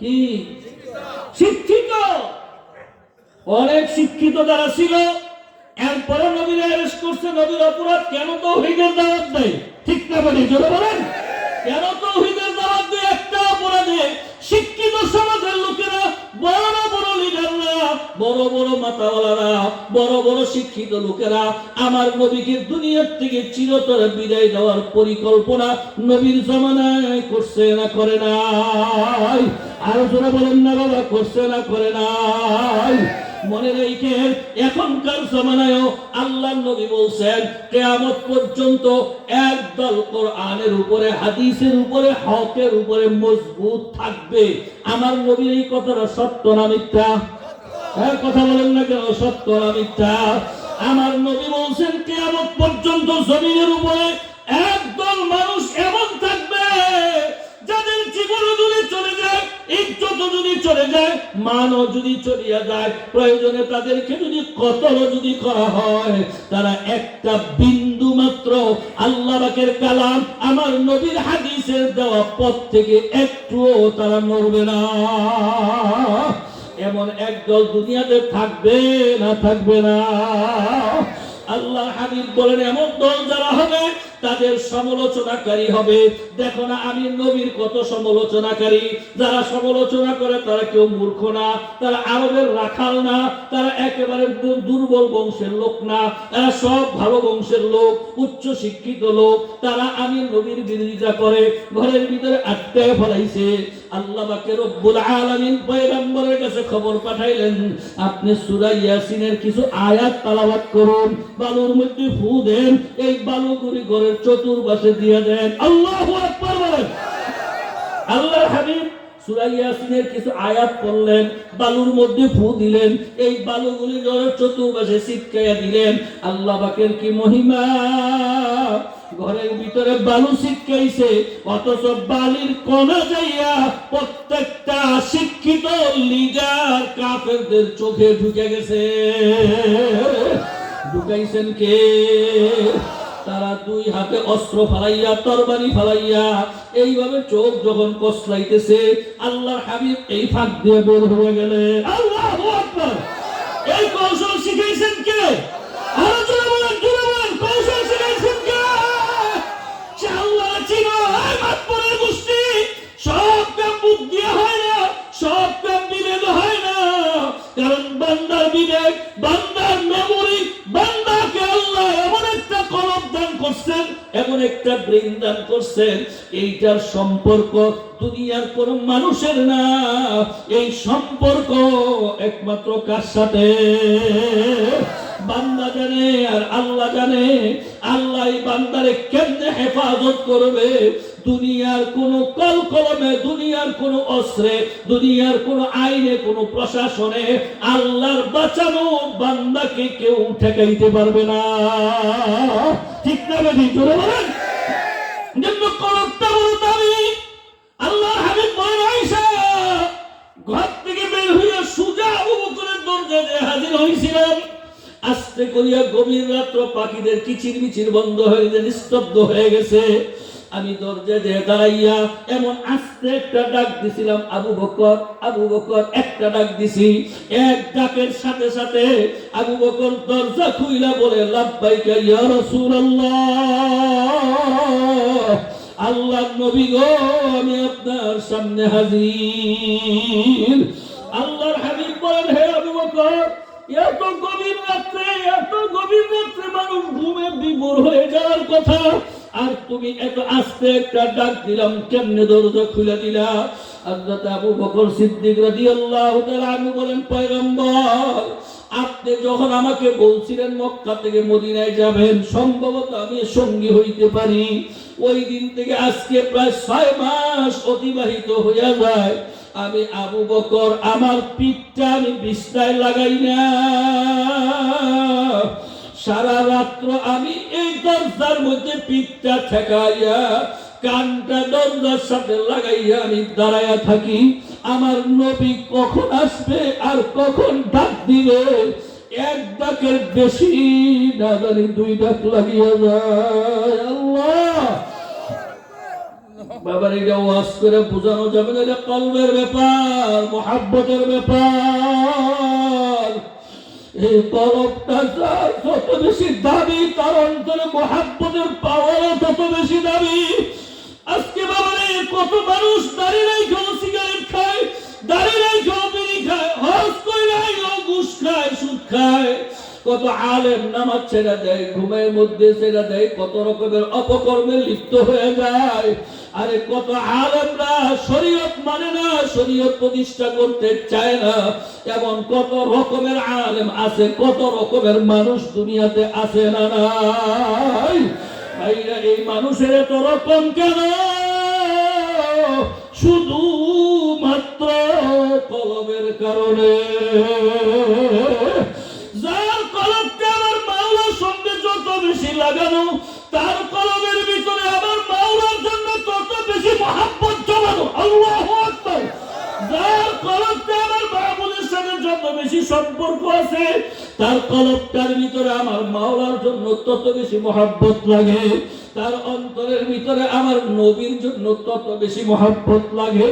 কি শিক্ষিত? অনেক শিক্ষিত যারা ছিল, এরপরে নবীর অ্যারেস্ট করছে। নবীর অপরাধ কেন? তাওহীদের দাওয়াত দেয়। ঠিক না বলি? জোরে বলেন। কেন তাওহীদের দাওয়াত দেয়? একটা অপরাধে শিক্ষিত সমাজের লোকেরা, বড় বড় লিডাররা, বড় বড় মাতাওয়ালারা, বড় বড় শিক্ষিত লোকেরা আমার নবীকে দুনিয়ার থেকে চিরতরে বিদায় দেওয়ার পরিকল্পনা নবীর জামানায় করছে না করে নাই? আরো জোরে বলেন না বাবা, করছে না করে নাই? মনে রেখেন, এখনকার জামানায়ও আল্লাহর নবী বলছেন, কিয়ামত পর্যন্ত একদল কোরআনের উপরে, হাদিসের উপরে, হকের উপরে মজবুত থাকবে। আমার নবীর এই কথাটা সত্য না মিথ্যা? হ্যাঁ, কথা বলেন না কেন? সত্য না মিথ্যা? আমার নবী বলছেন, কিয়ামত পর্যন্ত জমিনের উপরে একদল মানুষ এমন থাকবে যাদের জীবন যদি চলে যায়, ইজ্জত যদি চলে যায়, মানও যদি চলিয়া যায়, প্রয়োজনে তাদেরকে যদি কতল যদি করা হয়, তারা একটা বিন্দু মাত্র আল্লাহ পাকের কালাম, আমার নবীর হাদিসের দেওয়া পথ থেকে একটুও তারা নড়বে না। এমন একদল দুনিয়াতে থাকবে না? থাকবে না? আল্লাহ হাবিব বলেন এমন দল যারা হবে তাদের সমালোচনাকারী হবে। দেখো না আমি নবীর কত সমালোচনাকারী, যারা সমালোচনা করে তারা কেউ মূর্খ না, তারা আরবের রাখাল না, তারা একেবারে দুর্বল বংশের লোক না, তারা সব ভালো বংশের লোক, উচ্চ শিক্ষিত লোক। তারা আমি নবীর বিরোধিতা করে ঘরের ভিতরে আটকায় ফেলাইছে। আল্লাহ পাক রব্বুল আলামিন পয়গম্বরের কাছে খবর পাঠাইলেন, আপনি সূরা ইয়াসিনের কিছু আয়াত তেলাওয়াত করুন, বালুর মধ্যে ফু দেন, এই বালুগুলি ঘরের চতুর্পাশে দিয়ে দেন। আল্লাহু আকবার বলেন। আল্লাহর হাবিব সূরা ইয়াসিনের কিছু আয়াত পড়লেন, বালুর মধ্যে ফু দিলেন, এই বালুগুলি ঘরের চতুর্পাশে ছিটকাইয়া দিলেন। আল্লাহ পাকের কি মহিমা! ঘরের ভিতরে বালু ছিটকাইছে, অথচ বালির কণা যাইয়া প্রত্যেকটা শিক্ষিত লিডার কাফেরদের চোখে ঢুকে গেছে। ঢুকাইছেন কে? তারা দুই হাতে অস্ত্র ফালাইয়া, তরবারি ফালাইয়া এইভাবে চোখ যখন কসলাইতেছে, আল্লাহর হাবিব এই ফাঁক দিয়ে বের হয়ে গেলেন। আল্লাহু আকবার! এই কৌশল শিখাইছেন কে? আরো জোরে বলেন, জোরে বলেন, কৌশল শিখাইছেন কে? আল্লাহ চিনো। এই মাতবরের গোষ্ঠী, সব কাম বুক দিয়ে হয় না, সব কাম বিবেক হয় না। কারণ বান্দার বিবেক, বান্দার মেমোরি, বান্দাকে আল্লাহ এমন একটা কলব দান করছেন, এমন একটা ব্রেন দান করছেন, এইটার সম্পর্ক দুনিয়ার কোন মানুষের না। এই সম্পর্ক একমাত্র কার সাথে? বান্দা জানে আর আল্লাহ জানে। আল্লাহ এই বান্দারে কেমনে হেফাজত করবে? দুনিয়ার কোন কল কলমে, দুনিয়ার কোন অস্ত্রে, দুনিয়ার কোন আইনে, কোন প্রশাসনে আল্লাহর বাঁচানো বান্দাকে কেউ ঠেকাইতে পারবে না। ঠিক না বেশি জোরে বলেন। জন্য কলমটা বড় দামি। আল্লাহর হাবিব বলেন, আয়েশা ঘর থেকে বের হইয়া সুজা আবু বকরের দরজায় হাজির হয়েছিলেন। আস্তে করিয়া গভীর রাত্র পাখিদের কিচির মিচির বন্ধ হয়ে গেছে, নিস্তব্ধ হয়ে গেছে। আমি দরজা দিয়ে দাঁড়াইয়া এমন আস্তে একটা ডাক দিছিলাম, আবু বকর, আবু বকর, একটা ডাক দিছি। এক ডাকের সাথে সাথে আবু বকর দরজা খুইলা বলে, লাব্বাইকা ইয়া রাসূলুল্লাহ, আল্লাহর নবী গো, আমি আপনার সামনে হাজির। আল্লাহর হাবিব বলেন, হে আবু বকর, এত গভীর রাত্রে, এত গভীর রাত্রে মানুষ ঘুমে বিভোর হয়ে যাওয়ার কথা, আর তুমি এত আস্তে একটা ডাক দিলাম, কেমনে দরজা খুলে দিলা? হযরত আবু বকর সিদ্দিক রাদিয়াল্লাহু তাআলা আনহু বলেন, পয়গম্বর, আপনি যখন আমাকে বলছিলেন মক্কা থেকে মদিনায় যাবেন, সম্ভবত আমি সঙ্গী হইতে পারি, ওই দিন থেকে আজকে প্রায় 6 মাস অতিবাহিত হইয়া যায়। আমি আবু বকর আমার পিঠটা আমি বিছনায় লাগাই না, সারা রাত্র আমি এই দরজার মধ্যে পিঠটা ঠেকাইয়া, কানটা দরজার সাথে লাগাইয়া আমি দাঁড়াইয়া থাকি। আমার নবী কখন আসবে আর কখন ডাক দিবে, এক ডাকের বেশি না জানি 2 ডাক লাগিয়া যায়। আল্লাহ বাবার এটা ওয়াজ করে বোঝানো যাবে না, এটা কলবের ব্যাপার, মুহাব্বতের ব্যাপার। এই কলবটা যার যত বেশি দাবি, তার অন্তরে মুহাব্বতের পাওয়ারও তত বেশি দাবি। আজকে বাবারে কত মানুষ দাঁড়িয়ে রেখেও সিগারেট খায়, দাঁড়িয়ে রেখেও বিড়ি খায়, হজ কইরাই ঘুষ খায়, সুদ খায়। কত আলেম নামাজ ছেড়ে দেয়, ঘুমের মধ্যে ছেড়ে দেয়, কত রকমের অপকর্মে লিপ্ত হয়ে যায়। আরে কত আলেমরা শরীয়ত মানে না, শরীয়ত প্রতিষ্ঠা করতে চায় না, এমন কত রকমের আলেম আছে, কত রকমের মানুষ দুনিয়াতে আছে না নাই? ভাইরা, এই মানুষের এত রকম কেন? শুধু মাত্র কলমের কারণে। যার কলমটা আমার মাওলার সঙ্গে যত বেশি লাগানো, তার কলমের ভিতরে আমার মাওলার জন্য তত বেশি মহব্বত জমানো। আল্লাহু আকবার। যার কলমটা আমার মাহবুবের সাথে যত বেশি সম্পর্ক আছে, তার কলমটার ভিতরে আমার মাওলার জন্য তত বেশি মহব্বত লাগে। তার অন্তরের ভিতরে আমার নবীর জন্য তত বেশি মহব্বত লাগে।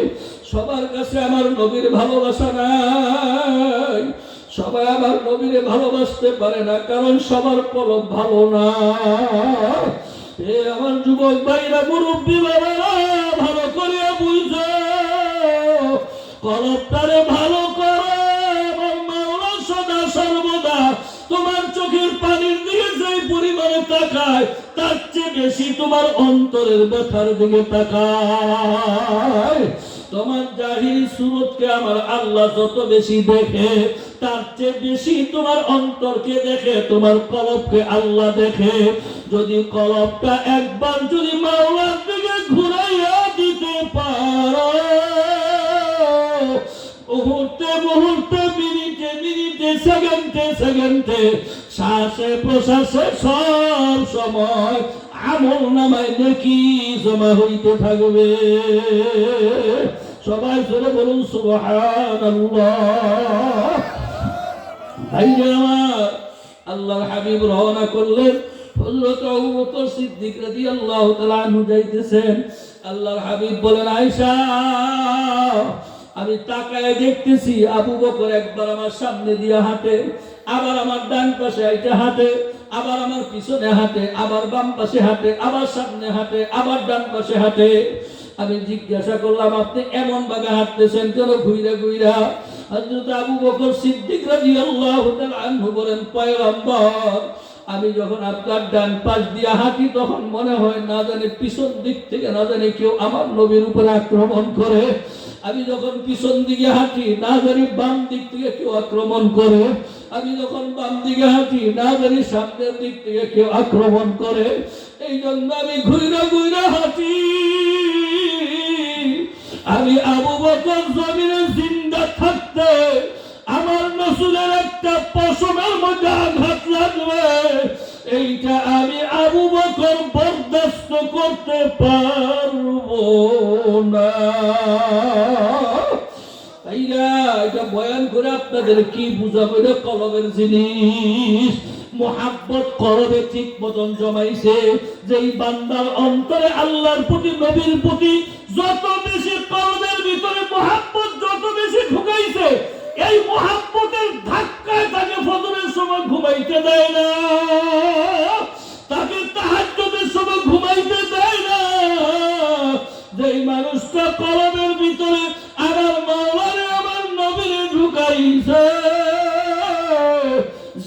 সবার কাছে আমার নবীর ভালোবাসা নাই, সবাই আমার নবীরে ভালোবাসতে পারে না, কারণ সবার কলব ভালো না। এ আমার যুবক ভাইরা, মুরব্বী বাবারা, ভালো করে বুঝো, কলবটারে ভালো করো। আমার মাওলা সদা সর্বদা তোমার চোখের পানির দিকে যেই পরিমাণে তাকায়, তার চেয়ে বেশি তোমার অন্তরের ব্যথার দিকে তাকায়। তোমার জাহিরি সুরতকে আমার আল্লাহ যত বেশি দেখে, তার চেয়ে বেশি তোমার অন্তরকে দেখে, তোমার কলবকে আল্লাহ দেখে। যদি কলবটা একবার যদি মাওলার দিকে ঘুরাইয়া দিতে পারো, মুহূর্তে মুহূর্তে, মিনিটে মিনিটে, সেকেন্ডে সেকেন্ডে, শ্বাসে প্রশ্বাসে সব সময় আমল নামায় নেকি জমা হইতে থাকবে। সবাই জোরে বলুন সুবহানাল্লাহ। ভাইরা আমার, আল্লাহর হাবিব রওনা করলেন। হযরত আবু বকর সিদ্দিক রাদিয়াল্লাহু তাআলা আনহু যাইতেছেন। আল্লাহর হাবিব বলেন, আয়েশা, আমি তাকায় দেখতেছি আবু বকর একবার আমার সামনে দিয়ে হাঁটে, আবার আমার ডান পাশে আইতে হাঁটে, আবার আমার পিছনে হাঁটে, আবার বাম পাশে হাঁটে, আবার সামনে হাঁটে, আবার ডান পাশে হাঁটে। আমি জিজ্ঞাসা করলাম, আপনি এমন ভাবে হাঁটতেছেন কেন ঘুইরা ঘুইরা? হযরত আবু বকর সিদ্দিক রাদিয়াল্লাহু তাআলা আনহু বলেন, পয়গম্বর, আমি যখন আপনার ডান পাশ দিয়ে হাঁটি, তখন মনে হয় না জানি পিছন দিক থেকে না জানি কেউ আমার নবীর উপরে আক্রমণ করে। আমি যখন পিছন দিকে হাঁটি, না জানি বাম দিক থেকে কেউ আক্রমণ করে। আমি যখন বাম দিকে হাঁটি, না জানি সামনের দিক থেকে কেউ আক্রমণ করে। এই জন্য আমি ঘুইরা ঘুইরা হাঁটি। আমি আবু বকর জমিনে জিন্দা থাকতে আমার রাসূলের একটা পশমের মধ্যে আঘাত লাগবে, এইটা আমি আবু বকর বরদাস্ত করতে পারবো না। তাইরা এটা বয়ান করে আপনাদের কি বুঝাবো? এটা কলবের জিনিস। মুহাব্বত কলবে ঠিক মতন জমাইছে। যেই বান্দার অন্তরে আল্লাহর প্রতি, নবীর প্রতি যত বেশি কলবের ভিতরে মুহাব্বত যত বেশি ঢুকাইছে, এই মুহাব্বতের ধাক্কায় তাকে ফজরের সময় ঘুমাইতে দেয় না, তাকে তাহাজ্জুদের সময় ঘুমাইতে দেয় না। যেই মানুষটা কলবের ভিতরে আমার মাওলারে, আমার নবীরে ঢুকাইছে,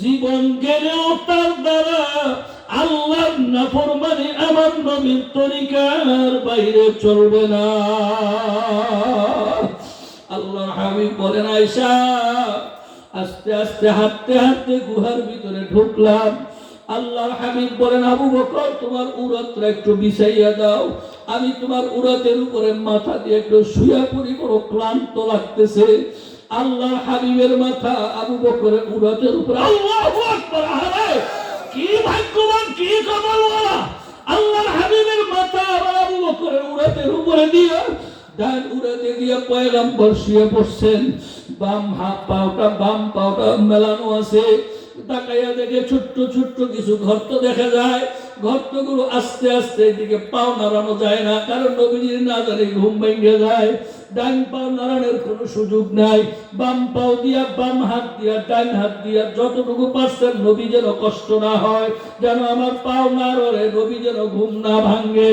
জীবন গেলেও তার দ্বারা আল্লাহর নাফরমানি আমার নবীর তরিকার বাইরে চলবে না। আল্লাহর হাবিব বলেন, আয়েশা, আস্তে আস্তে হাঁটতে হাঁটতে গুহার ভিতরে ঢুকলাম। আল্লাহর হাবিব বলেন, আবু বকর, তোমার উরতটা একটু বিছাইয়া দাও। আমি তোমার উরতের উপরে মাথা দিয়ে একটু শুয়া পড়ি, বড় ক্লান্ত লাগতেছে। আল্লাহর হাবিবের মাথা আবু বকরের উরতের উপরে। আল্লাহু আকবার! আরে কি ভাগ্যবান, কি কমলওয়ালা! আল্লাহর হাবিবের মাথা আবু বকরের উরতের উপরে দিয়া, ডান উড়াতে দিয়ে পয়গম্বর শুয়ে পড়ছেন। বাম পাওটা মেলানো আছে। তাকাইয়া দেখে ছোট্ট ছোট্ট কিছু গর্ত দেখা যায়। গর্তগুলো আস্তে আস্তে এদিকে পাও নাড়ানো যায় না, কারণ নবীজির না জানি ঘুম ভেঙে যায়। ডান পাও নাড়ানোর কোনো সুযোগ নাই। বাম পাও দিয়া, বাম হাত দিয়া, ডান হাত দিয়া যতটুকু পারছেন নবী যেন কষ্ট না হয়, যেন আমার পাও না নড়ে, নবী যেন ঘুম না ভাঙে,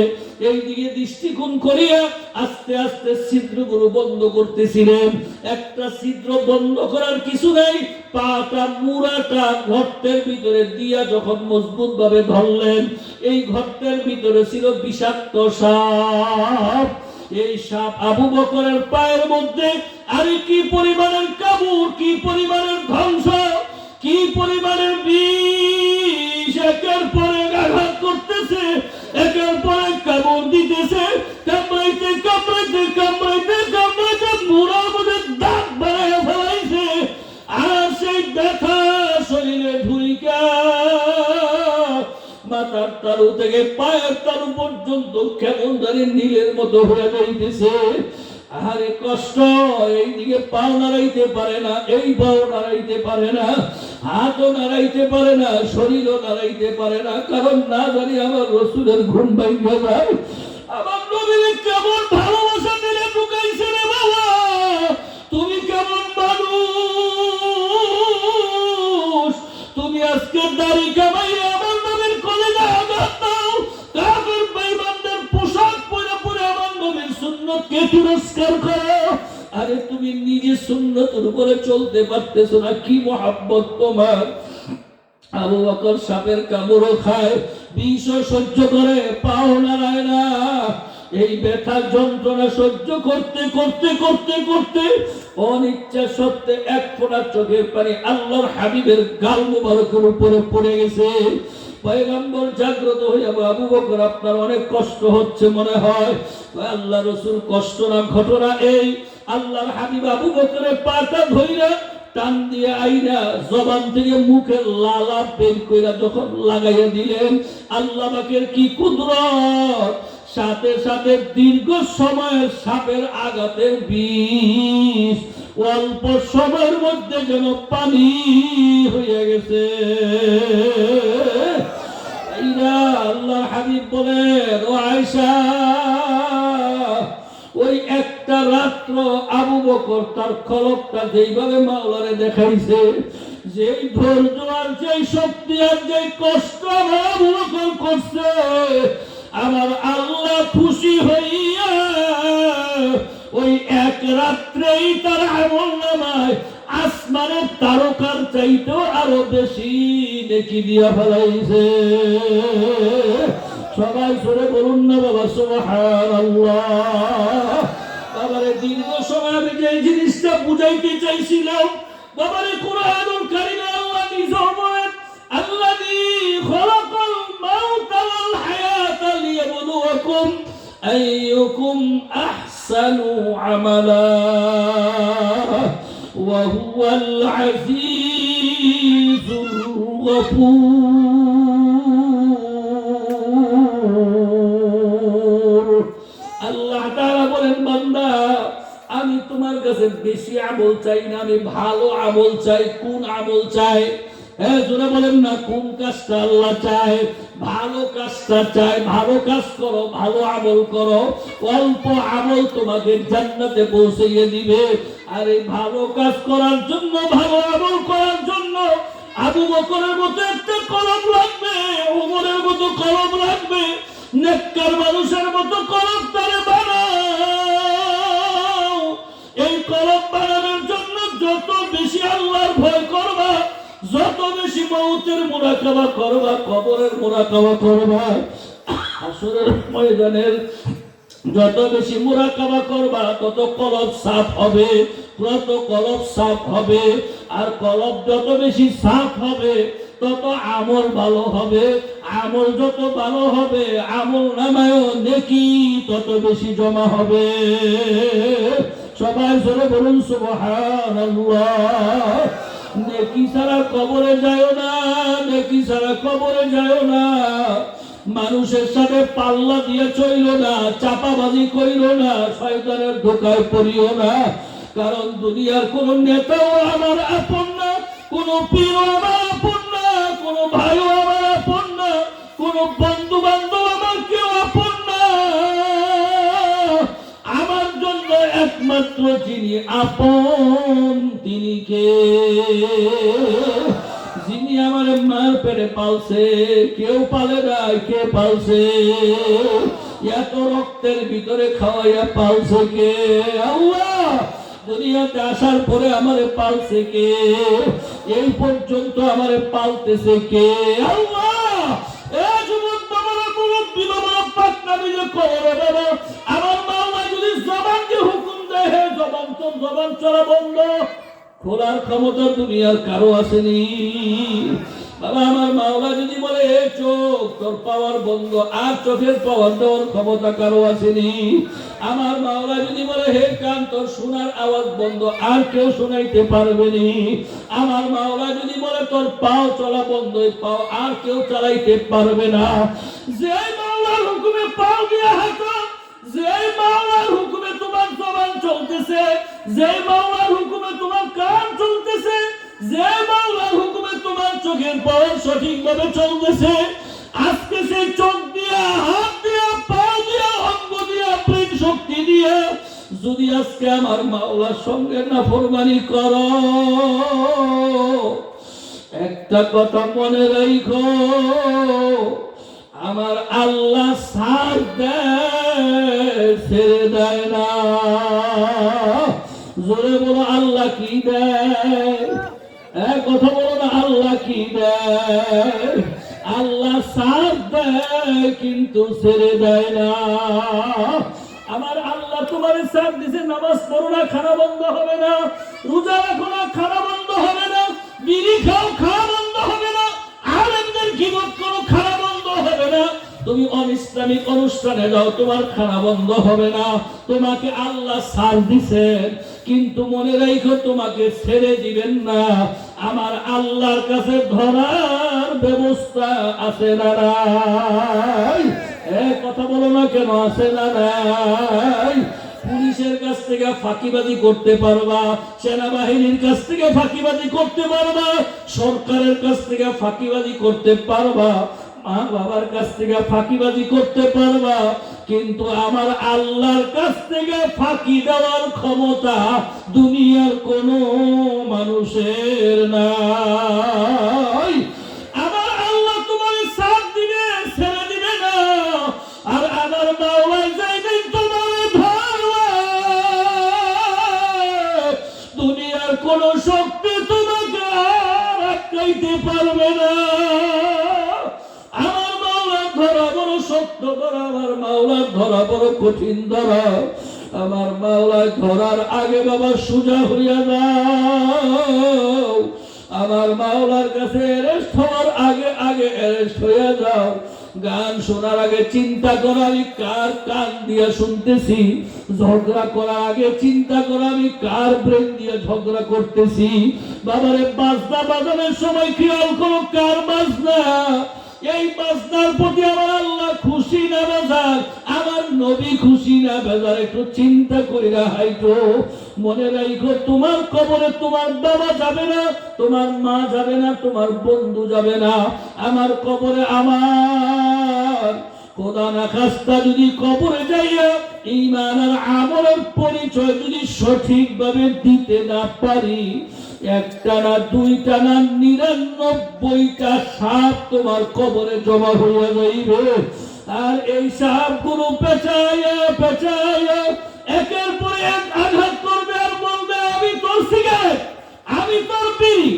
এই দিকে দৃষ্টিকোণ করিয়া আস্তে আস্তে ছিদ্রগুলো বন্ধ করতেছিলেন। একটা ছিদ্র বন্ধ করার কিছু নাই। পাটা মুড়াটা গর্তের ভিতরে দিয়া যখন মজবুত ভাবে ধরলেন, এই গর্তের ভিতরে ছিল বিষাক্ত সাপ। এই সাপ আবু বকরের পায়ের মধ্যে আরে কি পরিমাণের কামড়, কি পরিমাণের ধ্বংস, কি পরিমাণের বিষ একের পরে আঘাত করতেছে, একের পরে কামড় দিতেছে, কামড়াইতে কামড়াইতে কামড়াইতে কামড়াইতে মুড়ার মধ্যে দাঁত বাড়াইয়া ফেলাইছে। আর সেই ব্যথা শরীরে ঢুইকা মাথার তালু থেকে পায়ের তালু পর্যন্ত কেমন জানি নীলের মতো হয়ে যাইতেছে। আরে কষ্ট! এইদিকে পাও নাড়াইতে পারে না, এই পাও নাড়াইতে পারে না, হাতও নাড়াইতে পারে না, শরীরও নাড়াইতে পারে না, কারণ না জানি আমার রাসূলের ঘুম ভাঙা যায়। আমার নবীর কেমন ভালোবাসা দিলে ঢুকাইছে রে বাবা! তুমি কেমন মানুষ! আজকে দাড়ি কামাইয়া আমার নবীর কলেজে আঘাত দাও, কাফের বেঈমানদের পোশাক পরে পরে আমার নবীর সুন্নতকে তিরস্কার করো। আরে তুমি নিজে সুন্নতের উপরে চলতে পারতেছো না, কি মহাব্বত তোমার। আবু বকর সাপের কামড়ও খায়, বিষও সহ্য করে, পাও নাড়ায় না। এই ব্যথা যন্ত্রণা সহ্য করতে করতে করতে করতে অনিচ্ছা সত্ত্বে এক ফোঁটা চোখের পানি আল্লাহর হাবিবের গাল মুবারকের উপরে পড়ে গেছে। পয়গম্বর জাগ্রত হয়ে, আবু বকর আপনার অনেক কষ্ট হচ্ছে মনে হয়। আল্লাহ রাসূল কষ্ট না, ঘটনা এই, আল্লাহর হাবিব আবু বকরের পাটা ধইরা টান দিয়ে আইনা জবান থেকে মুখে লালা বের কইরা যখন লাগাইয়া দিলেন, আল্লাহ পাকের কি কুদরত, সাথে সাথে দীর্ঘ সময়ের সাপের আঘাতের বিষ অল্প সময়ের মধ্যে যেন পানি হয়ে গেছে। এইরা আল্লাহ হাবিব বলেন, ও আয়েশা, ওই একটা রাত্র আবু বকর তার খলকটা যেইভাবে মাওলারে দেখাইছে, যেই ধৈর্য আর যেই শক্তি আর যেই কষ্ট আমার আবু বকর করছে, আমার আল্লাহ খুশি হইয়া ওই এক রাত্রেই তার আমলনামায় আসমানের তারকার চাইতেও আরো বেশি নেকি দিয়া ফেলাইছে। সবাই সরে বলুন না বাবা সুবহানাল্লাহ। বাবারে দীর্ঘ সময় আমি যে জিনিসটা বুঝাইতে চাইছিলাম, বাবারে কুরআনুল কারীমে আল্লাহ নিজে বলেন, আল্লাযী খালাকাল মাউতা ওয়াল হায়াতা লিয়াবলুয়াকুম আইয়ুকুম আহসানু আমালা ওয়া হুয়াল আজিজুল গফুর। আল্লাহ তাআলা বলেন, বান্দা আমি তোমার কাছে বেশি আমল চাই না, আমি ভালো আমল চাই। কোন আমল চাই? হ্যাঁ জোরে বলেন না, কোন কাজটা আল্লাহ চায়? ভালো কাজটা চাই। ভালো কাজ করো, ভালো আমল করো, অল্প আমল তোমাকে জান্নাতে পৌঁছিয়ে দিবে। আর এই ভালো কাজ করার জন্য, ভালো আমল করার জন্য আবু বকরের মতো একটা কলম লাগবে, ওমরের মতো কলম লাগবে, নেককার মানুষের মতো কলম তারে বানাও। এই কলম বানানোর জন্য যত বেশি আল্লাহর ভয় করবা, যত বেশি মউতের মুরাকাবা করবা, কবরের মুরাকাবা করবা, হাসরের ময়দানের যত বেশি মুরাকাবা করবা, তত কলব সাফ হবে, তত কলব সাফ হবে। আর কলব যত বেশি সাফ হবে, তত আমল ভালো হবে। আমল যত ভালো হবে, আমল নামায়ও নেকি তত বেশি জমা হবে। সবাই জোরে বলুন সুবহানাল্লাহ। নেকি ছাড়া কবরে যায় না, নেকি ছাড়া কবরে যায় না। মানুষের সাথে পাল্লা দিয়ে চইল না, চাপাবাজি কইল না, শয়তানের ধোঁকায় পড়িও না। কারণ দুনিয়ার কোন নেতাও আমার আপন না, কোন পীরও আমার আপন না, কোন ভাইও আমার আপন না, কোন বন্ধু বান্ধব আমার কেউ আপন না। আমার জন্য একমাত্র যিনি আপন, তিনি কে? যিনি আমার মার পেটে পালছে, কেউ পালে নাই, কে পালছে? এত রক্তের ভিতরে খাওয়াইয়া পালছে কে? আল্লাহ। দুনিয়াতে আসার পরে আমারে পালছে কে? এই পর্যন্ত আমারে পালতেছে কে? আল্লাহ। এই যুবক বাবারা, মুরব্বী বাবারা, পাকনামি যে কবরে বাবা, আমার মাওলা যদি জবানকে হুকুম দেয়, হে জবান, তোর জবান চলা বন্ধ, খোলার ক্ষমতা দুনিয়ার কারো আসেনি। বাবা আমার মাওলা যদি বলে হে চোখ, তোর পাওয়ার বন্ধ, আর চোখের পাওয়ার দেওয়ার ক্ষমতা কারো আসেনি। আমার মাওলা যদি বলে হে কান, তোর শোনার আওয়াজ বন্ধ, আর কেউ শোনাইতে পারবে নি। আমার মাওলা যদি বলে তোর পাও চলা বন্ধ, পাও আর কেউ চালাইতে পারবে না। যে মাওলার হুকুমে পাও দিয়ে হাঁটো, যে মাওলার হুকুমে তোমার জবান চলতেছে, যে মাওলার হুকুমে তোমার কান চলতেছে, যে মাওলার হুকুমে তোমার চোখের পাওয়ার সঠিকভাবে চলতেছে, আজকে সেই চোখ দিয়া, হাত দিয়া, পা দিয়া, অঙ্গ দিয়া, প্রেম শক্তি দিয়া যদি আজকে আমার মাওলার সঙ্গে নাফরমানি করো, একটা কথা মনে রাখো, আমার আল্লাহ সাথ দেয়, ছেড়ে দেয় না। জোরে বলো আল্লাহ কি দেয়? কথা বলো না, আল্লাহ কি দেয়? আল্লাহ সাথ দেয় কিন্তু ছেড়ে দেয় না। আমার আল্লাহ তোমার সাথ দিছে, নামাজ পড়ো না খানা বন্ধ হবে না, রোজা রাখো না খানা বন্ধ হবে না, বিড়ি খাও খাওয়া বন্ধ হবে না, আলেমদের গীবত করো খাওয়া বন্ধ হবে না, তুমি অনিসলামিক অনুষ্ঠানে যাও তোমার খাওয়া বন্ধ হবে না। তোমাকে আল্লাহ ছাড় দিছেন, কিন্তু মনে রাখো তোমাকে ছেড়ে দিবেন না। আমার আল্লাহর কাছে ধরার ব্যবস্থা আছে না নাই? কথা বলো না কেন, আছে না নাই? পুলিশের কাছ থেকে ফাঁকিবাজি করতে পারবা, সেনাবাহিনীর কাছ থেকে ফাঁকিবাজি করতে পারবা, সরকারের কাছ থেকে ফাঁকিবাজি করতে পারবা, মা বাবার কাছ থেকে ফাঁকিবাজি করতে পারবা, কিন্তু আমার আল্লাহর কাছ থেকে ফাঁকি দেওয়ার ক্ষমতা দুনিয়ার কোন মানুষের নাই। আমার আল্লাহ তোমার সাথ দিবে, ছেড়ে দিবে না। আর আমার মাওলা যাইবেন তোমার ধরবে, দুনিয়ার কোন শক্তি তোমাকে আটকাইতে পারবে না। আমার মাওলার ধরা বড় শক্ত ধরা, আমার মাওলার ধরা বড় কঠিন ধরা। আমার মাওলায় ধরার আগে বাবা সোজা হইয়া যাও, আমার মাওলার কাছে অ্যারেস্ট হওয়ার আগে আগে অ্যারেস্ট হইয়া যাও। গান শোনার আগে চিন্তা করা আমি কার কান দিয়ে শুনতেছি, ঝগড়া করার আগে চিন্তা করা আমি কার ব্রেন দিয়ে ঝগড়া করতেছি। বাবারে বাজনা বাজানোর সময় খেয়াল করো কার বাজনা, এই বাজনার প্রতি আমার আল্লাহ খুশি না বেজার, আমার নবী খুশি না বেজার, একটু চিন্তা কইরা হাইটো। মনে রাখো তোমার কবরে তোমার বাবা যাবে না, তোমার মা যাবে না, তোমার বন্ধু যাবে না। আমার কবরে আমার খোদা না খাস্তা যদি কবরে যাইয়া ঈমান আর আমলের পরিচয় যদি সঠিকভাবে দিতে না পারি, একটা না দুইটা না 99টা সাপ তোমার কবরে জমা হইয়া যাইবে। আর এই সাপগুলো পেঁচাইয়া পেঁচাইয়া একের পর এক আঘাত করবে আর বলবে আমি তোর সিগারেট, আমি তোর বিড়ি,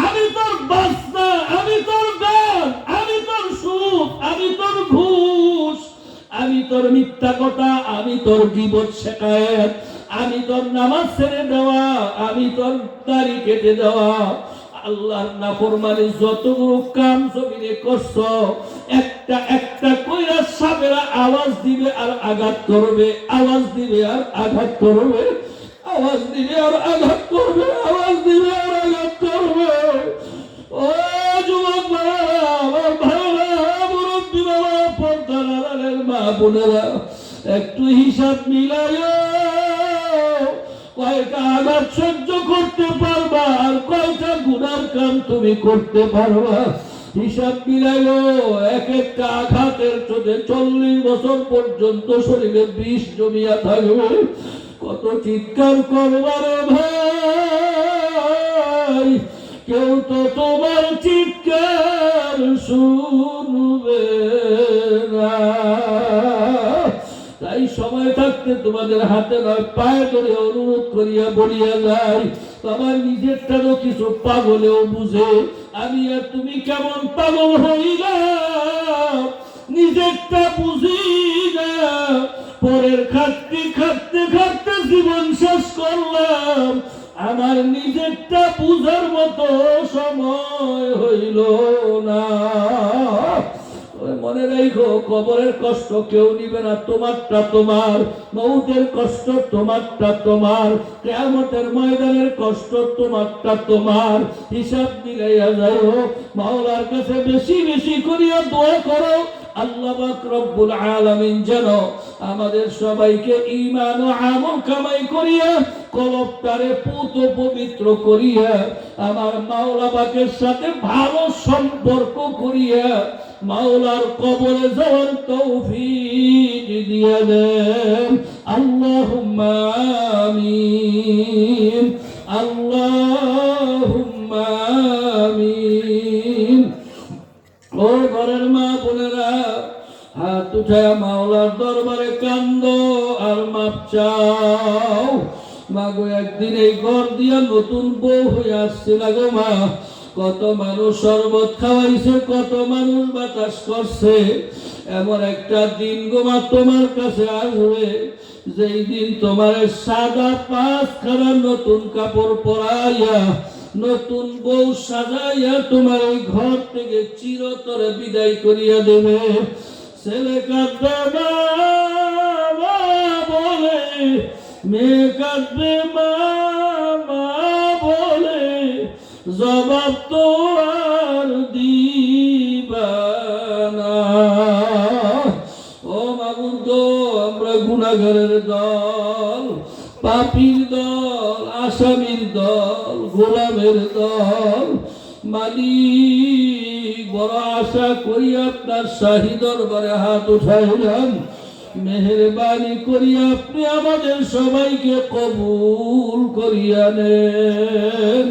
আমি তোর বাসনা, আমি তোর গান, আমি তোর সুখ, আমি তোর ঘুষ, আমি তোর মিথ্যা কথা, আমি তোর গীবত শেখায়েত, আমি তোর নামাজ ছেড়ে দেওয়া, আমি তোর দাড়ি কেটে দেওয়া, আল্লাহর নাফরমানি যতগুলো কাম জমিনে করছো, একটা একটা কইরা সাপেরা আওয়াজ দিবে আর আঘাত করবে, আওয়াজ দিবে আর আঘাত করবে, আওয়াজ দিবে আর আঘাত করবে, আওয়াজ দিবে আর আঘাত করবে। ও যুবক আমার ভাইরা, মুরব্বী বাবা, পর্দার আড়ালের মা বোনেরা, একটু হিসাব মিলাইও, কয়টা আঘাত সহ্য করতে পারবা আর কয়টা গুনার কাম তুমি করতে পারবা। হিসাব মিলাইও, এক একটা আঘাতের চোখে 40 বছর পর্যন্ত শরীরে বিষ জমিয়া থাকবে। কত চিৎকার করবার ভাই, কেউ তো তোমার চিৎকার শুনবে না। তাই সময় থাকতে তোমাদের হাতে নয় পায়ে ধরে অনুরোধ করিয়া বলিয়া যাই, তোমার নিজেরটারও কিছু পাগলেও বুঝে। আমি আর তুমি কেমন পাগল হইলাম, নিজেরটা বুঝি না, পরের খাটতে খাটতে খাটতে জীবন শেষ করলাম, আমার নিজেরটা বুঝার মতো সময় হইল না। মনে রাখো কবরের কষ্ট কেউ নিবে না, তোমারটা তোমার, মউতের কষ্ট তোমারটা তোমার, কিয়ামতের ময়দানের কষ্ট তোমারটা তোমার। হিসাব মিলাইয়া যাও, মাওলার কাছে বেশি বেশি করিয়া দোয়া করো, আল্লাহ পাক রব্বুল আলামিন যেন আমাদের সবাইকে ঈমান ও আমল কামাই করিয়া কলবটারে পুত পবিত্র করিয়া আমার মাওলা পাকের সাথে ভালো সম্পর্ক করিয়া মাওলার কবরে যাওয়ার তৌফিক দিয়া দেন। আল্লাহুম্মা আমিন, আল্লাহুম্মা আমিন। ও ঘরের মা বোনেরা, হাত উঠায় মাওলার দরবারে কান্দো আর মাপ চাও। মাগো একদিন এই ঘর দিয়া নতুন বউ হয়ে আসছে না গো মা। কত মানুষ শরবত খাওয়াইছে, কত মানুষ বাতাস করছে। এমন একটা দিন গো মা তোমার কাছে আসবে, যেই দিন তোমার সাদা পাঁচখানা নতুন কাপড় পরাইয়া, নতুন বউ সাজাইয়া তোমার এই ঘর থেকে চিরতরে বিদায় করিয়া দেবে। ছেলে কাঁদবে মা বলে, মেয়ে কাঁদবে মা বলে, জবাব তো আর দিবা না। ও মাবুদ, আমরা গুনাহগারের দল, পাপীর দল, আসামির দল, গোলামের দল। মালিক, বড় আশা করি আপনার শাহী দরবারে হাত উঠাইলাম। মেহেরবানি করি আপনি আমাদের সবাইকে কবুল করিয়া নেন।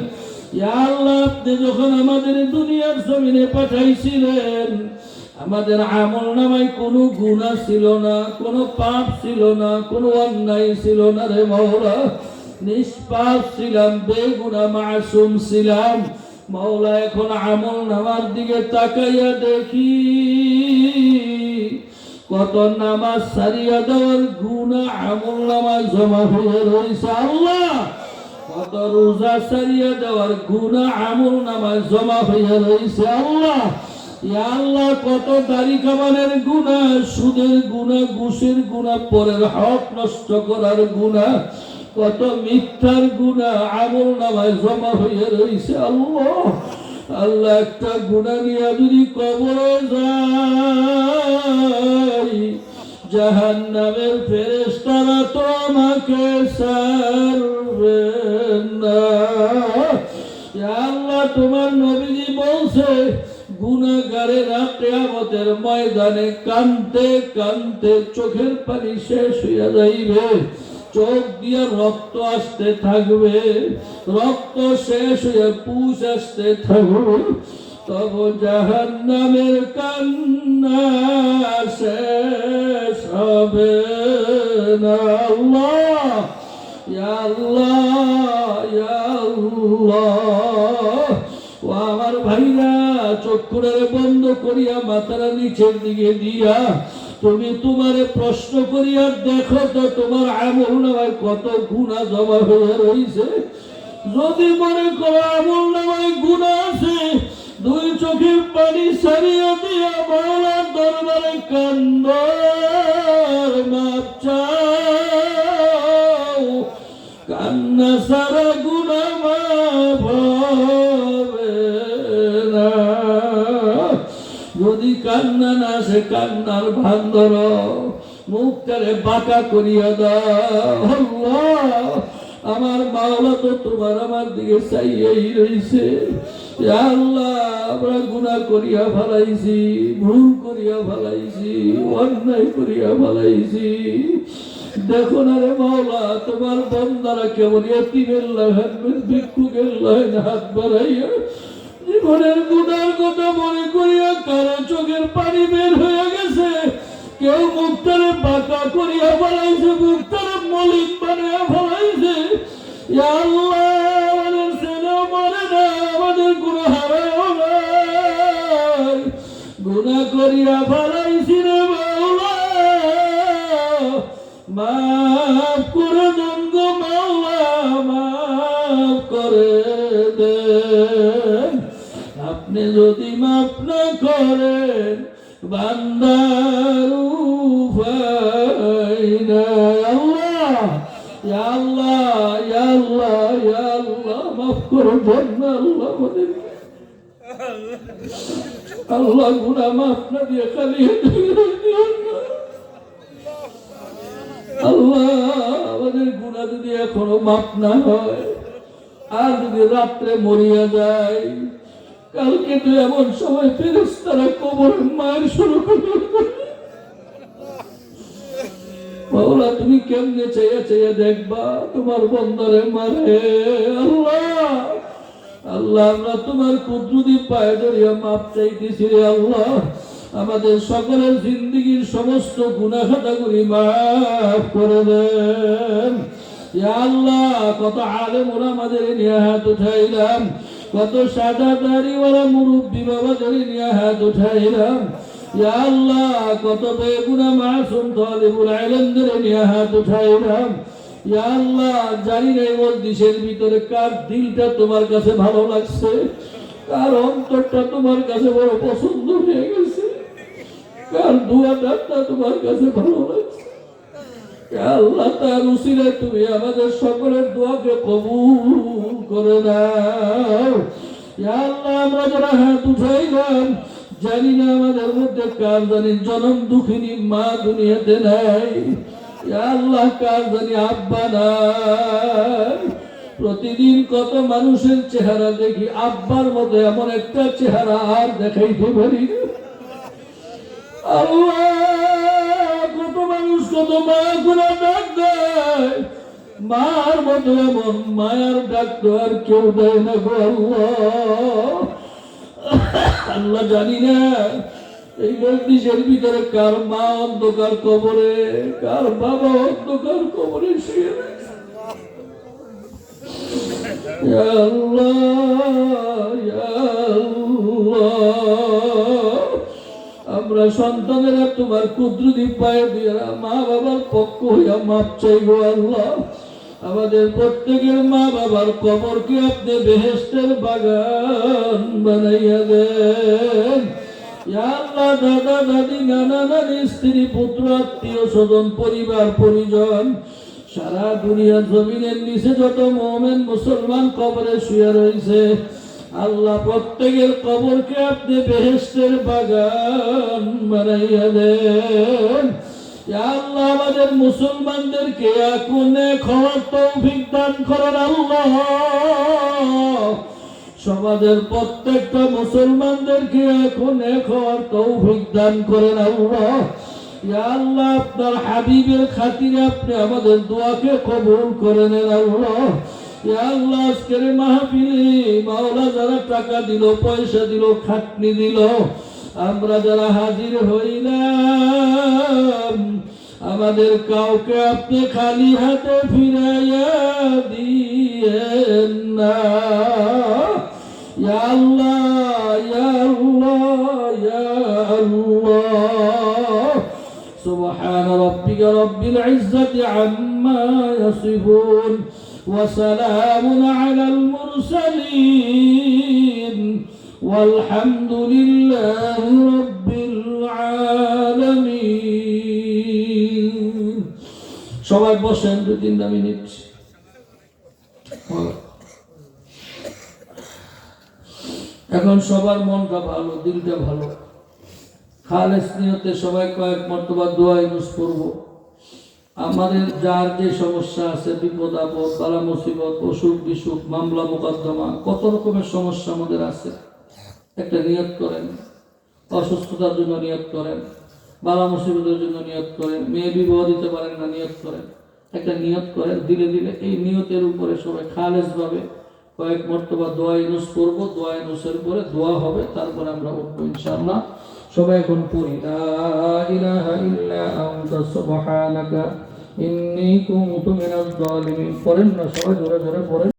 ইয়া আল্লাহ, আপনি যখন আমাদের দুনিয়ার জমিনে পাঠাইছিলেন, আমাদের আমল নামায় কোনো গুনাহ ছিল না, কোনো পাপ ছিল না, কোনো অন্যায় ছিল না রে মাওলা। নিষ্পাপ ছিলাম, বেগুনাহ মাসুম ছিলাম। মাওলা, এখন আমল নামার দিকে তাকাইয়া দেখি কত নামাজ সারিয়া দেওয়ার গুনাহ আমল নামায় জমা হয়ে রয়েছে। আল্লাহ, কত রোজা সারিয়া দেওয়ার গুনাহ আমল নামায় জমা হয়ে রয়েছে। আল্লাহ, ইয়া আল্লাহ, কত দাড়ি কামানের গুনাহ, সুদের গুনাহ, ঘুষের গুনাহ, পরের হক নষ্ট করার গুনাহ, কত মিথ্যার গুনাহ আমল নামায় জমা হয়ে রয়েছে। আল্লাহ, আল্লাহ, একটা গুনাহ নিয়ে যদি কবরে যাই, জাহান্নামের ফেরেশতারা তো আমাকে ছাড়বে না। ইয়া আল্লাহ, তোমার নবীজি বলছে, গুনাহগারেরা কিয়ামতের ময়দানে কাঁদতে কাঁদতে চোখের পানি শেষ হইয়া যাইবে, চোখ দিয়া রক্ত আসতে থাকবে, রক্ত শেষ হয়ে পুষ আসতে থাকবে, তব জাহান্নামের কান্না শেষ হবে না। আল্লাহ, ইয়া আল্লাহ, ইয়া আল্লাহ। ও আমার ভাইরা, চক্ষুরে বন্ধ করিয়া মাথার নিচের দিকে দিয়া তুমি তোমারে প্রশ্ন করিয়া দেখো তো, তোমার আমল নামায় কত গুনাহ জমা হয়ে রয়েছে। যদি মনে করো আমল নামায় গুনাহ আছে, দুই চোখের পানি সারিয়া দিয়া মাওলার দরবারে কান্দো, মাপ চাও। কান্না সারা গুনাহ মাফ হবে না। যদি কান্না না আসে, কান্নার ভান ধরো, মুখটারে বাঁকা করিয়া দাও। আল্লাহ, আমার মাওলা তো তোমার আমার দিকে চাইয়াই রইছে। ইয়া আল্লাহ, আমরা গুনাহ করিয়া ফেলাইছি, ভুল করিয়া ফেলাইছি, অন্যায় করিয়া ফেলাইছি। দেখো না রে মাওলা, তোমার বান্দারা কেমন ইতিমের লাগান, ভিক্ষুকের লাগান হাত বাড়াইয়া জীবনের গুনার কথা মনে করিয়া কারো চোখের পানি বের হয়ে গেছে, কেউ মুখটারে বাঁকা করিয়া ফেলাইছে, মুখটারে মলিন বানিয়া ফেলাইছে। ইয়া আল্লাহ, আমাদের ছেলেও মরে না, আমাদের গুনাহ হারায়ও না, গুনাহ করিয়া ফেলাইছি রে মাওলা, মাফ করে দেন গো মাওলা, মাফ করে দেন। আপনি যদি মাফ না করেন, বান্দার উপায় নাই। আল্লাহ, ইয়া আল্লাহ, ইয়া আল্লাহ, ইয়া আল্লাহ, মাফ করে দেন না আল্লাহ আমাদেরকে। আল্লাহ, গুনাহ মাফ না দিয়ে খালি আল্লাহ, আমাদের গুনাহ যদি এখনো মাফ না হয়, আর যদি রাত্রে মরিয়া যায়, কালকে তো এমন সময় ফেরেশতারা কবরে মায়ের শুরু করবে। মাওলা, তুমি কেমনে চাইয়া চাইয়া দেখবা তোমার বন্দারে মারে। আল্লাহ, আল্লাহ আমরা তোমার কুদরতি পায়ে ধরিয়া মাপ চাইতেছি রে আল্লাহ। আমাদের সকলের জিন্দগির সমস্ত গুনাহ খাতাগুলি মাফ করে দেন ইয়া আল্লাহ। কত আলেম ওলামাদের নিয়ে হাত উঠাইলাম, কত সাদা দাড়িওয়ালা মুরব্বী বাবাদের নিয়ে হাত উঠাইলাম ইয়া আল্লাহ। কত বেগুনা মাসুম তালিবুল ইলমদের নিয়ে হাত উঠাইলাম ইয়া আল্লাহ। জানি না এই মজলিসের ভিতরে কার দিলটা তোমার কাছে ভালো লাগছে, কার অন্তরটা তোমার কাছে বড় পছন্দ হয়ে গেছে, কার দুয়াটা তোমার কাছে ভালো লাগছে ইয়া আল্লাহ। তার উসিলায় তুমি আমাদের সকলের দোয়াকে কবুল করে নাও ইয়া আল্লাহ। আমরা যারা হাত উঠাইলাম জানি না আমাদের মধ্যে কার জানি জনম দুঃখিনী মা দুনিয়াতে নাই ইয়া আল্লাহ, কার জানি আব্বা নাই। প্রতিদিন কত মানুষের চেহারা দেখি, আব্বার মতো এমন একটা চেহারা আর দেখাইতে পারি না আল্লাহ। কত মানুষ কত মা গুলা ডাক দেয়, মার মতো এমন মায়ার ডাক তো আর কেউ দেয় না গো আল্লাহ। আল্লাহ জানি না এই মজলিসের ভিতরে কার মা অন্ধকার কবরে, কার বাবা অন্ধকার কবরে শুয়ে রয়েছে ইয়া আল্লাহ, ইয়া আল্লাহ। আমরা সন্তানেরা তোমার কুদরতি পায়ে দিয়া মা বাবার পক্ষ হইয়া মাপ চাইবো আল্লাহ। আমাদের প্রত্যেকের মা বাবার কবরকে আপনি বেহেশতের বাগান বানাইয়া দেন ইয়া আল্লাহ। দাদা দাদি নানা নানি স্ত্রী পুত্র আত্মীয় স্বজন পরিবার পরিজন সারা দুনিয়ার জমিনের নিচে যত মুমিন মুসলমান কবরে শুয়ে রয়েছে আল্লাহ, প্রত্যেকের কবরকে আপনি বেহেশতের বাগান বানাইয়া দেন ইয়া আল্লাহ। আমাদের মুসলমানদেরকে আকুনে খাওয়ার তৌফিক দান করেন আল্লাহ। সমাজের প্রত্যেকটা মুসলমানদেরকে আকুনে খাওয়ার তৌফিক দান করেন আল্লাহ। ইয়া আল্লাহ, আপনার হাবিবের খাতিরে আপনি আমাদের দোয়াকে কবুল করে নেন আল্লাহ। ইয়া আল্লাহ, আজকের মাহফিলে মাওলা যারা টাকা দিল, পয়সা দিল, খাটনি দিল, আমরা যারা হাজির হইলাম আমাদের কাউকে আপনি খালি হাতে ফিরাইয়া দিয়েন না ইয়া আল্লাহ, ইয়া আল্লাহ, ইয়া আল্লাহ। সুবহান রাব্বিকা রাব্বিল ইজ্জাতি আম্মা ইয়াসিফুন ওয়া সালামুন আলাল মুরসালিন walhamdulillahi rabbil alamin। সবাই বসেন 2-3 মিনিট। এখন সবার মনটা ভালো, দিলটা ভালো, খালেস নিয়তে সবাই কয়েক মর্তবা দোয়া ইউজ করব। আমাদের যার যে সমস্যা আছে, বিপদ আপদ, বালা মুসিবত, অসুখ বিসুখ, মামলা মোকদ্দমা, কত রকমের সমস্যা আমাদের আছে, একটা নিয়ত করেন। অসুস্থতার জন্য নিয়ত করেন, বালা মুসিবতের জন্য নিয়ত করেন, মেয়ে বিবাহ দিতে পারেন না, নিয়ত করেন, একটা নিয়ত করেন। ধীরে ধীরে এই নিয়তের উপরে সবাই খালেস ভাবে কয়েক মর্তবা দোয়া ইউজ করব। দোয়া ইউজের পরে দোয়া হবে, তারপরে আমরা উঠবো ইনশাআল্লাহ। সবাই এখন পড়ি লা ইলাহা ইল্লা আনতা সুবহানাকা ইন্নী কুনতু মিনাজ জালিমিন। পড়েন না সবাই, জোরে জোরে পড়েন।